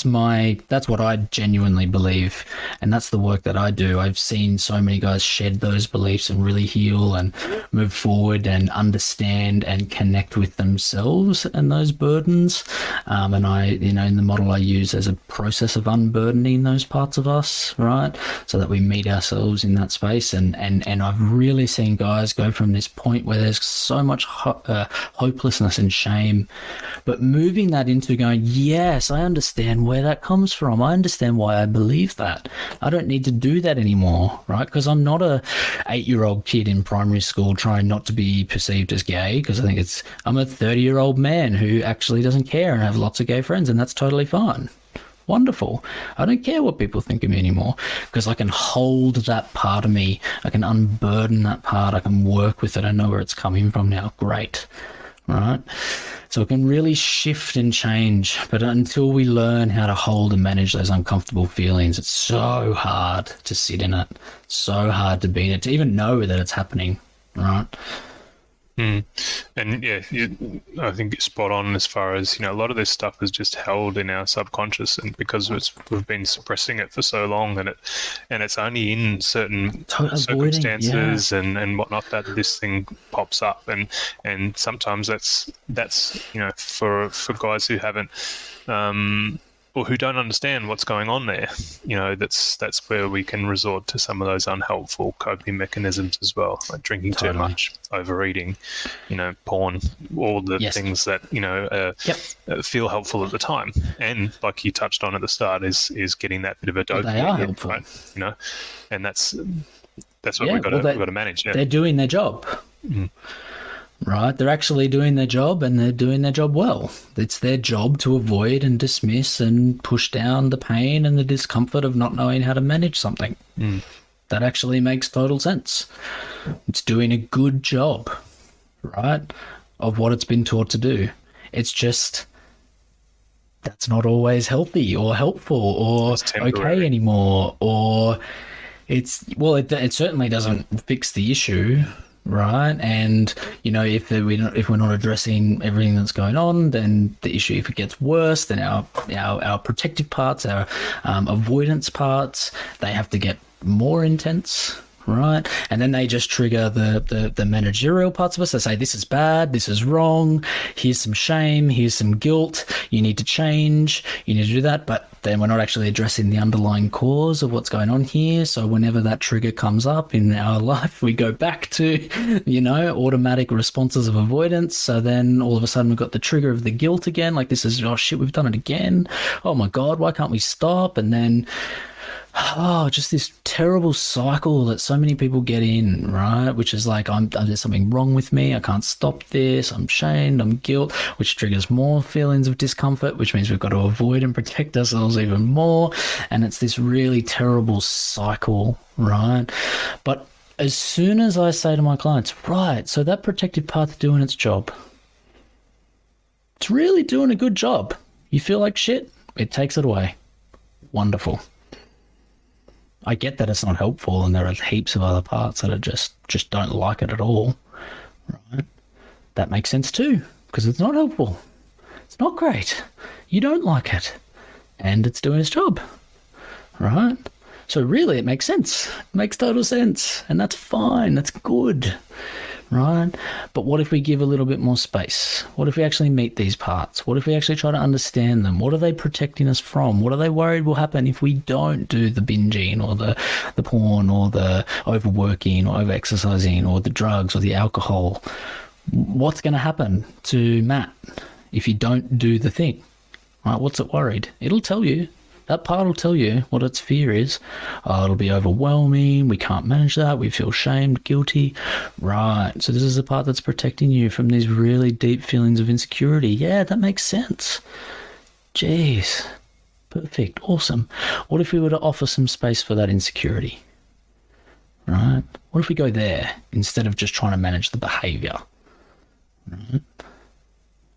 what I genuinely believe, and that's the work that I do. I've seen so many guys shed those beliefs and really heal and move forward and understand and connect with themselves and those burdens. And I, in the model I use, as a process of unburdening those parts of us, right, so that we meet ourselves in that space. And I've really seen guys go from this point where there's so much hopelessness and shame, but moving that into going, yes, I understand where that comes from. I understand why I believe that. I don't need to do that anymore, right? Because I'm not a 8-year-old kid in primary school trying not to be perceived as gay, because I'm a 30-year-old man who actually doesn't care and have lots of gay friends, and that's totally fine. Wonderful. I don't care what people think of me anymore because I can hold that part of me. I can unburden that part. I can work with it. I know where it's coming from now. Great. Right? So it can really shift and change, but until we learn how to hold and manage those uncomfortable feelings, it's so hard to sit in it, so hard to be in it, to even know that it's happening, right? And yeah, I think it's spot on as far as, a lot of this stuff is just held in our subconscious, and because we've been suppressing it for so long, and it's only in certain circumstances and whatnot that this thing pops up, and sometimes that's for guys who haven't or who don't understand what's going on there, that's where we can resort to some of those unhelpful coping mechanisms as well, like drinking too much, overeating, porn, all the things that feel helpful at the time, and like you touched on at the start, is getting that bit of a dopamine. They are helpful, right? And that's what we've got to manage. Yeah. They're doing their job. Right, they're actually doing their job, and they're doing their job well. It's their job to avoid and dismiss and push down the pain and the discomfort of not knowing how to manage something. That actually makes total sense. It's doing a good job, right, of what it's been taught to do. It's just that's not always healthy or helpful or okay anymore, or it certainly doesn't fix the issue. Right, and if we're not addressing everything that's going on, then the issue, if it gets worse, then our protective parts, our avoidance parts, they have to get more intense. Right, and then they just trigger the managerial parts of us. They say, this is bad, this is wrong, here's some shame, here's some guilt, you need to change, you need to do that. But then we're not actually addressing the underlying cause of what's going on here. So whenever that trigger comes up in our life, we go back to automatic responses of avoidance. So then all of a sudden we've got the trigger of the guilt again, like this is, oh shit, we've done it again, oh my god, why can't we stop? And then just this terrible cycle that so many people get in, right? Which is like, there's something wrong with me. I can't stop this. I'm shamed. I'm guilt, which triggers more feelings of discomfort, which means we've got to avoid and protect ourselves even more. And it's this really terrible cycle, right? But as soon as I say to my clients, right, so that protective part's doing its job. It's really doing a good job. You feel like shit, it takes it away. Wonderful. I get that it's not helpful, and there are heaps of other parts that are just don't like it at all, right? That makes sense too, because it's not helpful. It's not great. You don't like it, and it's doing its job, right? So really, it makes sense. It makes total sense, and that's fine. That's good. right? But what if we give a little bit more space? What if we actually meet these parts? What if we actually try to understand them? What are they protecting us from? What are they worried will happen if we don't do the binging or the porn or the overworking or over-exercising or the drugs or the alcohol? What's going to happen to Matt if you don't do the thing? Right? What's it worried? It'll tell you. That part will tell you what its fear is. Oh, it'll be overwhelming. We can't manage that. We feel shamed, guilty. Right. So this is the part that's protecting you from these really deep feelings of insecurity. Yeah, that makes sense. Jeez. Perfect. Awesome. What if we were to offer some space for that insecurity? Right. What if we go there instead of just trying to manage the behavior? Right.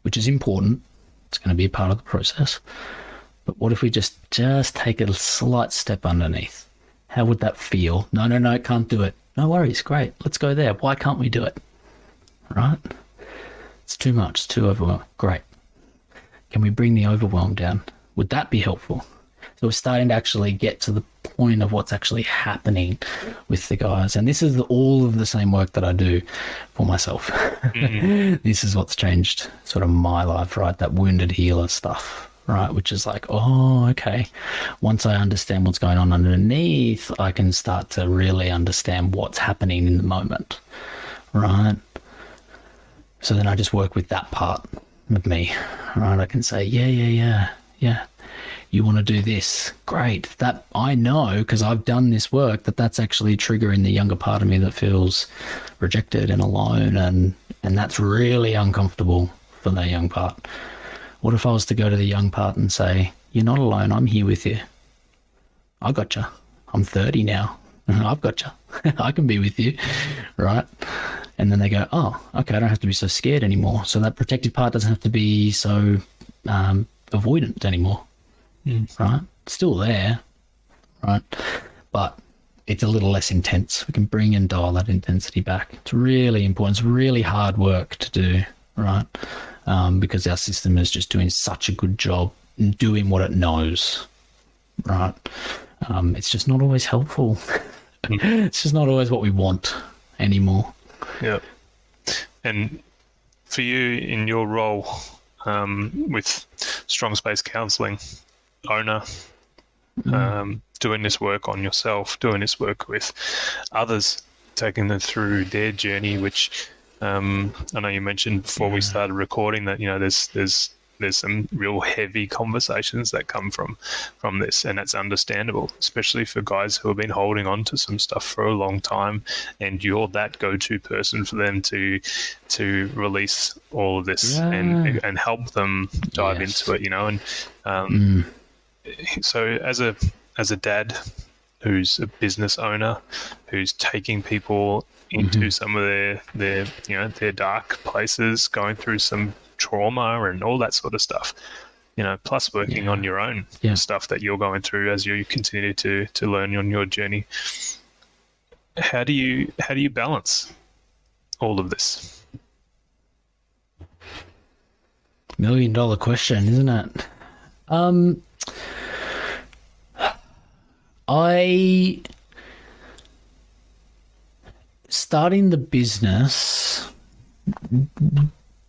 Which is important. It's going to be a part of the process. But what if we just take a slight step underneath? How would that feel? No, can't do it. No worries, great. Let's go there. Why can't we do it? Right? It's too much. It's too overwhelming. Great. Can we bring the overwhelm down? Would that be helpful? So we're starting to actually get to the point of what's actually happening with the guys. And this is all of the same work that I do for myself. Mm. This is what's changed sort of my life, right? That wounded healer stuff. Right, which is like, oh, okay. Once I understand what's going on underneath, I can start to really understand what's happening in the moment, right? So then I just work with that part of me, right? I can say, yeah. You want to do this? Great. That I know because I've done this work that's actually triggering the younger part of me that feels rejected and alone, and that's really uncomfortable for that young part. What if I was to go to the young part and say, you're not alone, I'm here with you. I got you. I'm 30 now. I've got you. I can be with you, right? And then they go, oh, okay, I don't have to be so scared anymore. So that protective part doesn't have to be so avoidant anymore, right? It's still there, right? But it's a little less intense. We can bring and dial that intensity back. It's really important. It's really hard work to do, right? Because our system is just doing such a good job doing what it knows, right? It's just not always helpful. It's just not always what we want anymore. Yeah. And for you in your role with Strong Space Counselling owner, doing this work on yourself, doing this work with others, taking them through their journey, which I know you mentioned before we started recording that, you know, there's some real heavy conversations that come from this, and that's understandable, especially for guys who have been holding on to some stuff for a long time, and you're that go-to person for them to release all of this and help them dive into it, you know. And so as a dad who's a business owner, who's taking people into some of their dark places, going through some trauma and all that sort of stuff, you know, plus working on your own stuff that you're going through as you continue to learn on your journey. How do you balance all of this? $1 million question, isn't it? Starting the business,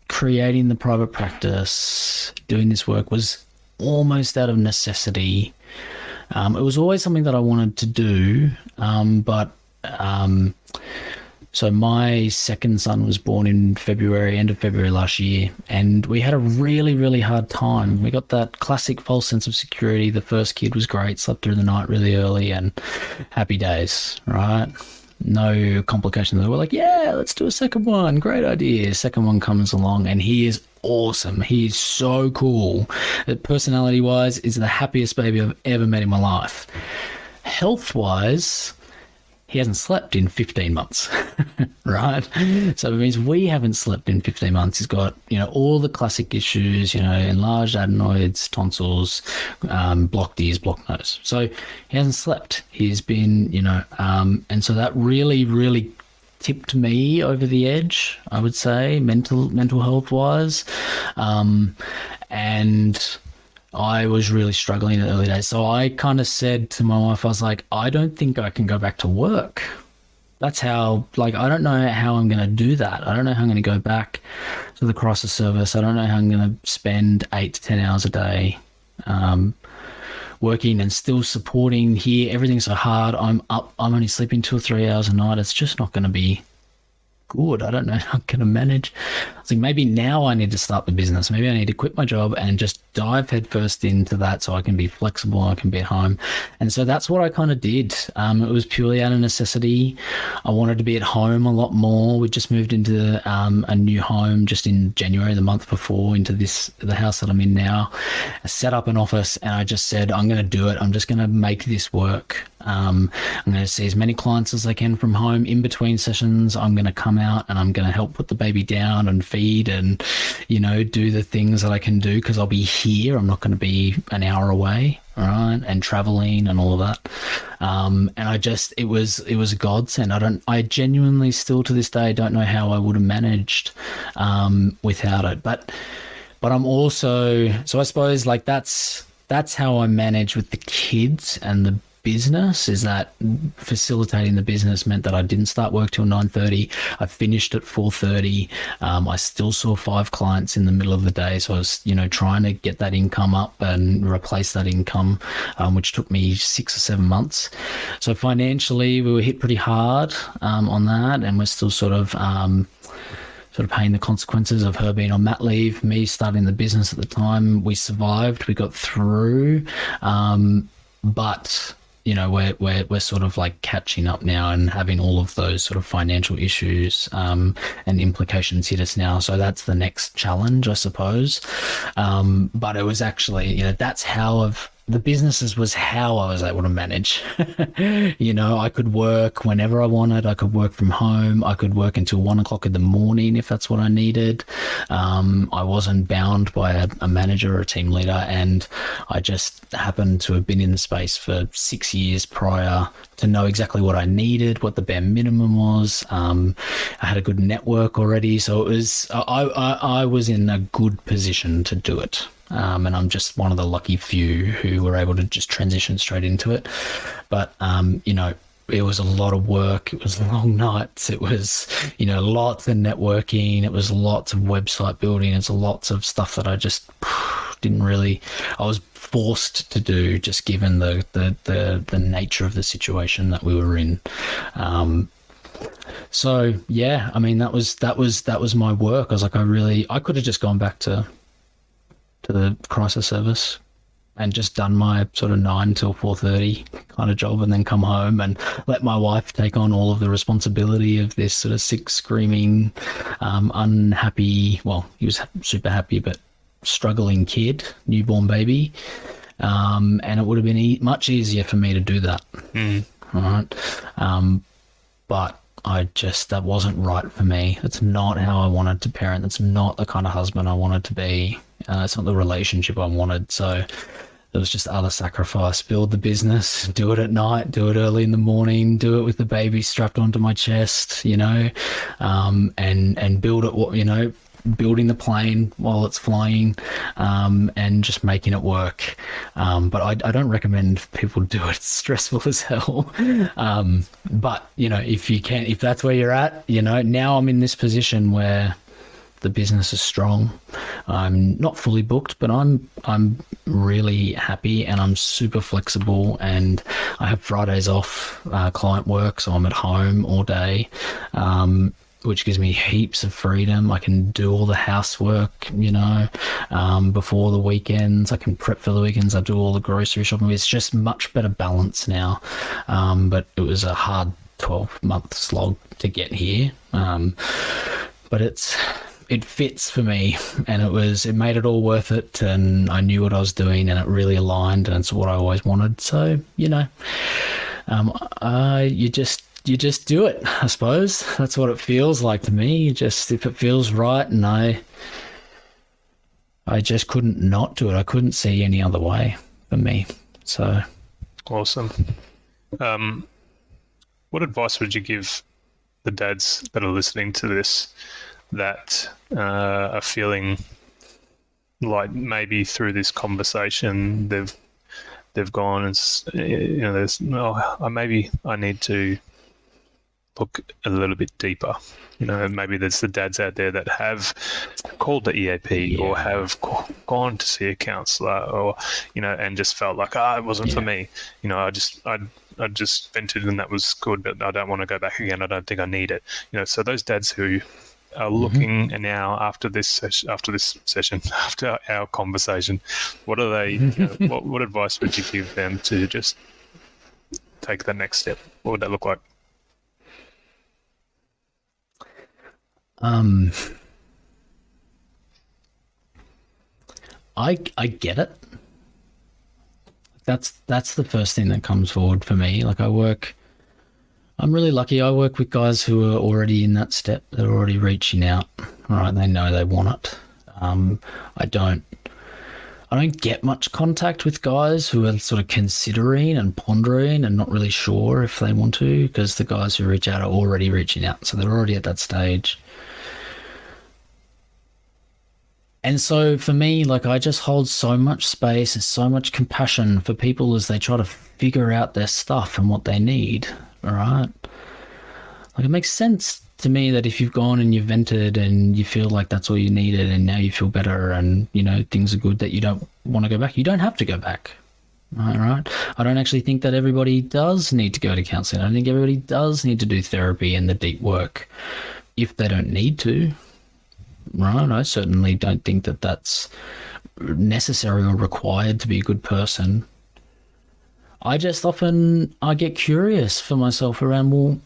creating the private practice, doing this work was almost out of necessity. It was always something that I wanted to do, so my second son was born in end of February last year, and we had a really, really hard time. We got that classic false sense of security. The first kid was great, slept through the night really early, and happy days, right? No complications. We're like, yeah, let's do a second one. Great idea. Second one comes along, and he is awesome. He's so cool. Personality-wise, is the happiest baby I've ever met in my life. Health-wise, he hasn't slept in 15 months, right? So it means we haven't slept in 15 months. He's got, you know, all the classic issues, you know, enlarged adenoids, tonsils, blocked ears, blocked nose. So he hasn't slept. He's been, you know, and so that really, really tipped me over the edge, I would say, mental health wise. And I was really struggling in the early days. So I kind of said to my wife, I was like, I don't think I can go back to work That's how, like, I don't know how I'm going to do that. I don't know how I'm going to go back to the crisis service. I don't know how I'm going to spend 8 to 10 hours a day working and still supporting here. Everything's so hard. I'm only sleeping 2 or 3 hours a night. It's just not going to be good. I don't know how I'm going to manage. I was like, maybe now I need to start the business. Maybe I need to quit my job and just dive headfirst into that so I can be flexible, I can be at home. And so that's what I kind of did. It was purely out of necessity. I wanted to be at home a lot more. We just moved into a new home just in January, the month before, into the house that I'm in now. I set up an office and I just said, I'm going to do it. I'm just going to make this work. I'm going to see as many clients as I can from home. In between sessions, I'm going to come out and I'm going to help put the baby down and feed and, do the things that I can do because I'll be here. I'm not going to be an hour away, all right, and traveling and all of that. And it was a godsend. I genuinely still to this day don't know how I would have managed without it. But I'm also, so I suppose like that's how I manage with the kids and the business, is that facilitating the business meant that I didn't start work till 9:30. I finished at 4:30. I still saw 5 clients in the middle of the day. So I was, trying to get that income up and replace that income, which took me 6 or 7 months. So financially, we were hit pretty hard on that, and we're still sort of paying the consequences of her being on mat leave, me starting the business at the time. We survived, we got through, but we're sort of like catching up now and having all of those sort of financial issues and implications hit us now. So that's the next challenge, I suppose. But it was actually, that's how the businesses was how I was able to manage. I could work whenever I wanted. I could work from home. I could work until 1 o'clock in the morning if that's what I needed. I wasn't bound by a manager or a team leader, and I just happened to have been in the space for 6 years prior to know exactly what I needed, what the bare minimum was. I had a good network already, so it was I was in a good position to do it. And I'm just one of the lucky few who were able to just transition straight into it. But, it was a lot of work. It was long nights. It was, lots of networking. It was lots of website building. It's lots of stuff that I just I was forced to do just given the nature of the situation that we were in. So yeah, I mean, that was my work. I was like, I could have just gone back to the crisis service and just done my sort of 9 till 4:30 kind of job and then come home and let my wife take on all of the responsibility of this sort of sick, screaming, unhappy, well, he was super happy, but struggling kid, newborn baby. And it would have been much easier for me to do that. All right. But that wasn't right for me. It's not how I wanted to parent. It's not the kind of husband I wanted to be. It's not the relationship I wanted. So there was just other sacrifice. Build the business, do it at night, do it early in the morning, do it with the baby strapped onto my chest, and build it, building the plane while it's flying, and just making it work. But I don't recommend people do it. It's stressful as hell. But if that's where you're at, now I'm in this position where the business is strong. I'm not fully booked, but I'm really happy and I'm super flexible, and I have Fridays off client work, so I'm at home all day. Which gives me heaps of freedom. I can do all the housework, before the weekends. I can prep for the weekends. I do all the grocery shopping. It's just much better balance now. But it was a hard 12-month slog to get here. But it fits for me, and it made it all worth it, and I knew what I was doing, and it really aligned, and it's what I always wanted. So, you just do it, I suppose. That's what it feels like to me. If it feels right, and I just couldn't not do it. I couldn't see any other way for me. So awesome. What advice would you give the dads that are listening to this that are feeling like maybe through this conversation they've gone and maybe I need to look a little bit deeper. Maybe there's the dads out there that have called the EAP or have gone to see a counsellor, or and just felt like, it wasn't for me. I just vented and that was good, but I don't want to go back again. I don't think I need it. So those dads who are looking now after this session, after our conversation, what are they? What advice would you give them to just take the next step? What would that look like? I get it. That's the first thing that comes forward for me. Like I'm really lucky. I work with guys who are already in that step. They're already reaching out. All right, they know they want it. I don't get much contact with guys who are sort of considering and pondering and not really sure if they want to, because the guys who reach out are already reaching out, so they're already at that stage. And so for me, like, I just hold so much space and so much compassion for people as they try to figure out their stuff and what they need, all right? Like, it makes sense to me that if you've gone and you've vented and you feel like that's all you needed and now you feel better and, things are good, that you don't want to go back. You don't have to go back, all right? I don't actually think that everybody does need to go to counselling. I think everybody does need to do therapy and the deep work if they don't need to. Right, I certainly don't think that that's necessary or required to be a good person. I get curious for myself around, well,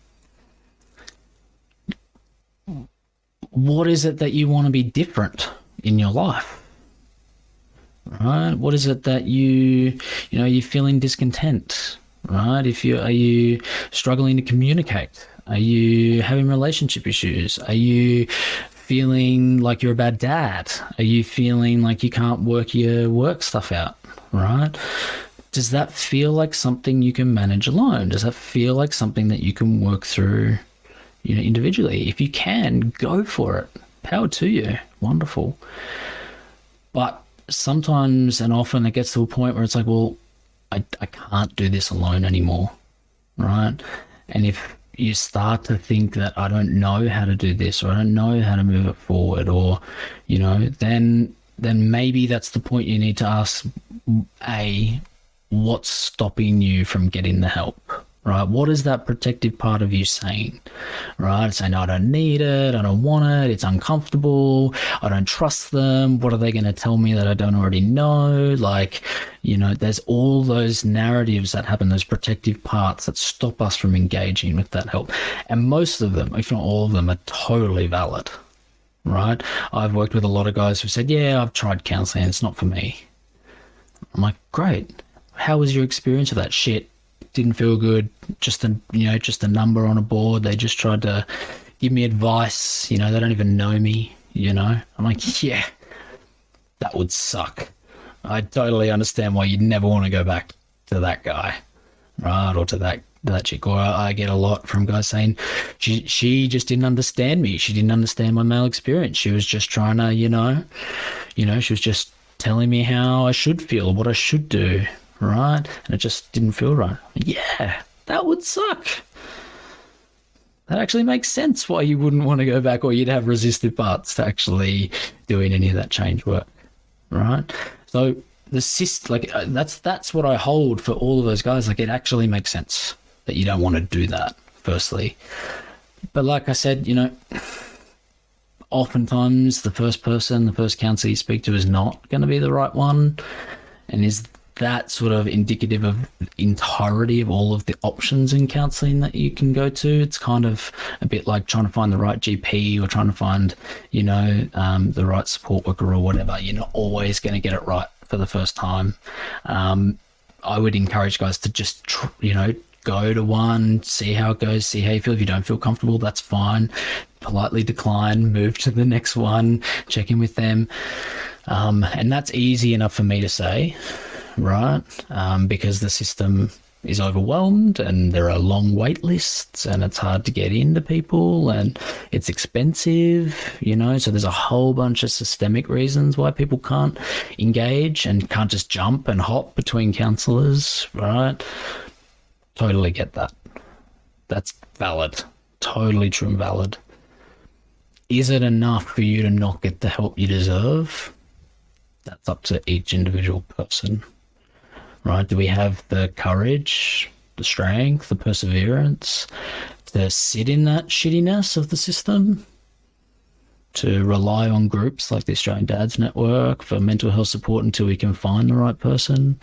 what is it that you want to be different in your life? Right? What is it that you're feeling discontent? Right? Are you struggling to communicate? Are you having relationship issues? Are you feeling like you're a bad dad? Are you feeling like you can't work your work stuff out, right? Does that feel like something you can manage alone? Does that feel like something that you can work through, individually? If you can, go for it. Power to you. Wonderful. But sometimes and often it gets to a point where it's like, well, I can't do this alone anymore, right? And if you start to think that I don't know how to do this, or I don't know how to move it forward, or, then maybe that's the point you need to ask, what's stopping you from getting the help, right? What is that protective part of you saying, right? It's saying, no, I don't need it. I don't want it. It's uncomfortable. I don't trust them. What are they going to tell me that I don't already know? Like, there's all those narratives that happen, those protective parts that stop us from engaging with that help. And most of them, if not all of them, are totally valid, right? I've worked with a lot of guys who said, yeah, I've tried counseling. It's not for me. I'm like, great. How was your experience of that? Shit. Didn't feel good. Just a number on a board. They just tried to give me advice. They don't even know me, I'm like, yeah, that would suck. I totally understand why you'd never want to go back to that guy, right? Or to that chick. Or I get a lot from guys saying she just didn't understand me. She didn't understand my male experience. She was just trying to, she was just telling me how I should feel, what I should do, right? And it just didn't feel right. Yeah, that would suck. That actually makes sense why you wouldn't want to go back, or you'd have resistive parts to actually doing any of that change work, right? So that's what I hold for all of those guys. Like, it actually makes sense that you don't want to do that, firstly. But like I said, oftentimes the first counsellor you speak to is not going to be the right one. And is that sort of indicative of the entirety of all of the options in counselling that you can go to? It's kind of a bit like trying to find the right GP or trying to find, the right support worker or whatever. You're not always going to get it right for the first time. I would encourage guys to just, go to one, see how it goes, see how you feel. If you don't feel comfortable, that's fine. Politely decline, move to the next one, check in with them. And that's easy enough for me to say, right? Because the system is overwhelmed and there are long wait lists and it's hard to get into people and it's expensive, so there's a whole bunch of systemic reasons why people can't engage and can't just jump and hop between counsellors, right? Totally get that. That's valid. totally true and valid. Is it enough for you to not get the help you deserve? That's up to each individual person, right? Do we have the courage, the strength, the perseverance to sit in that shittiness of the system? To rely on groups like the Australian Dads Network for mental health support until we can find the right person?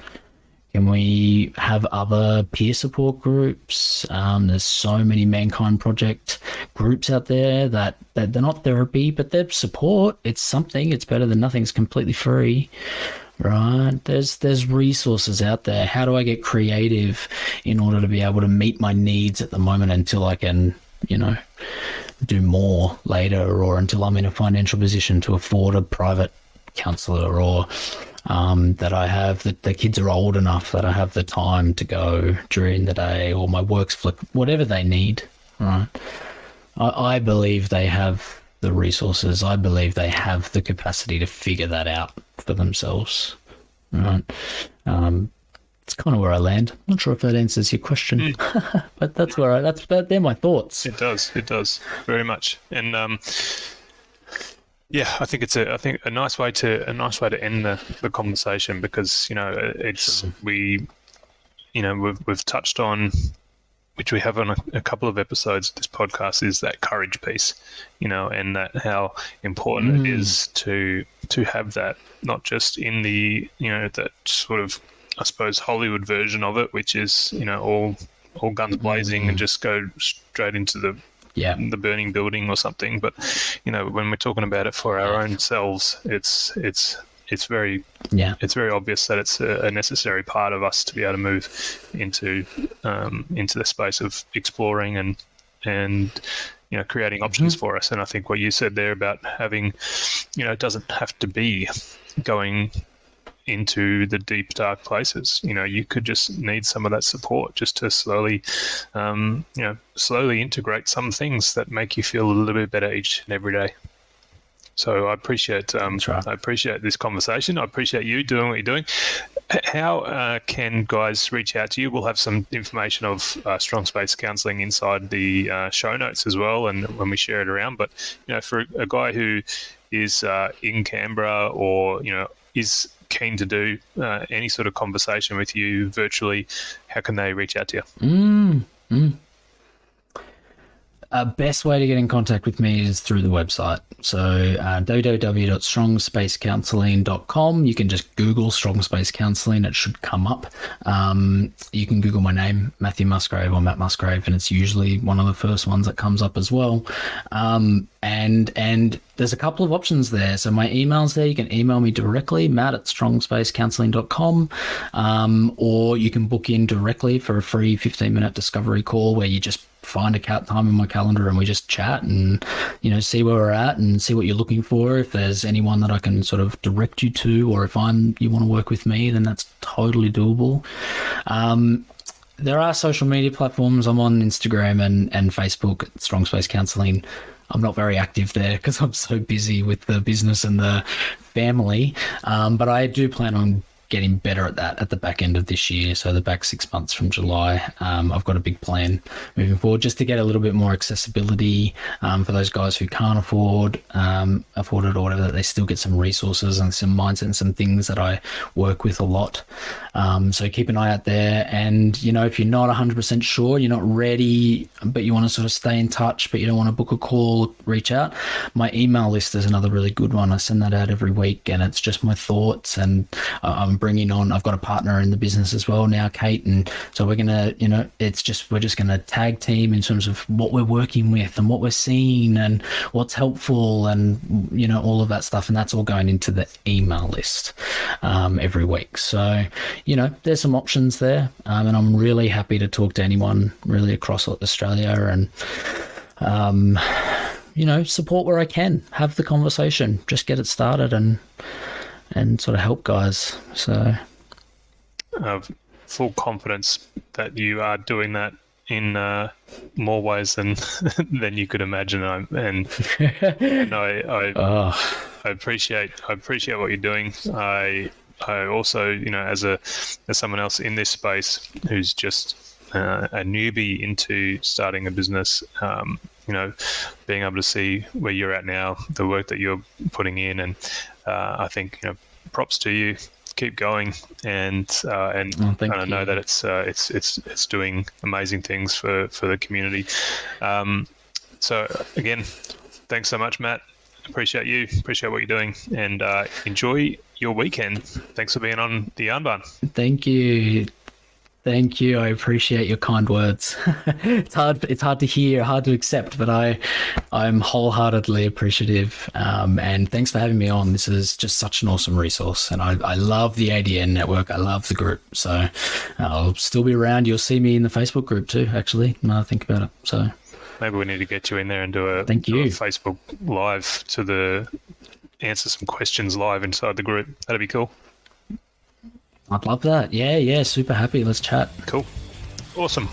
Can we have other peer support groups? There's so many Mankind Project groups out there that they're not therapy, but they're support. It's something. It's better than nothing. It's completely free, right? There's resources out there. How do I get creative in order to be able to meet my needs at the moment until I can, do more later, or until I'm in a financial position to afford a private counsellor, or that I have that the kids are old enough that I have the time to go during the day, or my work's whatever they need, right? I believe they have the resources. I believe they have the capacity to figure that out for themselves, right? It's kind of where I land. Not sure if that answers your question, but that's where they're my thoughts. It does very much. And yeah, I think it's a nice way to end the conversation, because we've touched on, which we have on a couple of episodes of this podcast, is that courage piece, and that how important it is to have that, not just in the that sort of, I suppose, Hollywood version of it, which is all guns blazing and just go straight into the burning building or something. But when we're talking about it for our own selves, it's very obvious that it's a necessary part of us to be able to move into the space of exploring and creating options for us. And I think what you said there about having, it doesn't have to be going into the deep, dark places. You could just need some of that support just to slowly integrate some things that make you feel a little bit better each and every day. So I appreciate I appreciate this conversation. I appreciate you doing what you're doing. How can guys reach out to you? We'll have some information of Strong Space Counselling inside the show notes as well, and when we share it around. But for a guy who is in Canberra, or is keen to do any sort of conversation with you virtually, how can they reach out to you? Best way to get in contact with me is through the website. So www.strongspacecounselling.com. You can just Google Strong Space Counselling. It should come up. You can Google my name, Matthew Musgrave or Matt Musgrave, and it's usually one of the first ones that comes up as well. And there's a couple of options there. So my email's there. You can email me directly, matt@strongspacecounselling.com, or you can book in directly for a free 15-minute discovery call where you just find a time in my calendar and we just chat and see where we're at and see what you're looking for. If there's anyone that I can sort of direct you to, or if you want to work with me, then that's totally doable. There are social media platforms. I'm on Instagram and Facebook at Strong Space Counselling. I'm not very active there because I'm so busy with the business and the family, but I do plan on getting better at that at the back end of this year. So the back 6 months from July, I've got a big plan moving forward just to get a little bit more accessibility for those guys who can't afford it or whatever, that they still get some resources and some mindset and some things that I work with a lot. So keep an eye out there. And, if you're not 100% sure, you're not ready, but you want to sort of stay in touch, but you don't want to book a call, reach out. My email list is another really good one. I send that out every week, and it's just my thoughts, and I'm bringing on, I've got a partner in the business as well now, Kate, and so we're gonna, we're just gonna tag team in terms of what we're working with and what we're seeing and what's helpful and all of that stuff, and that's all going into the email list every week. So there's some options there, and I'm really happy to talk to anyone really across Australia and support where I can, have the conversation, just get it started and sort of help guys. So full confidence that you are doing that in more ways than you could imagine. I appreciate what you're doing. I also, as someone else in this space who's just a newbie into starting a business, being able to see where you're at now, the work that you're putting in, and I think props to you. Keep going, and I know that it's doing amazing things for the community. So again, thanks so much, Matt. Appreciate what you're doing, and enjoy your weekend. Thanks for being on the Yarn Barn. Thank you. I appreciate your kind words. It's hard to hear, hard to accept, but I'm wholeheartedly appreciative. And thanks for having me on. This is just such an awesome resource, and I love the ADN network. I love the group. So I'll still be around. You'll see me in the Facebook group too, actually, when I think about it. So maybe we need to get you in there and do a Facebook Live answer some questions live inside the group. That'd be cool. I'd love that. Yeah, super happy. Let's chat. Cool. Awesome.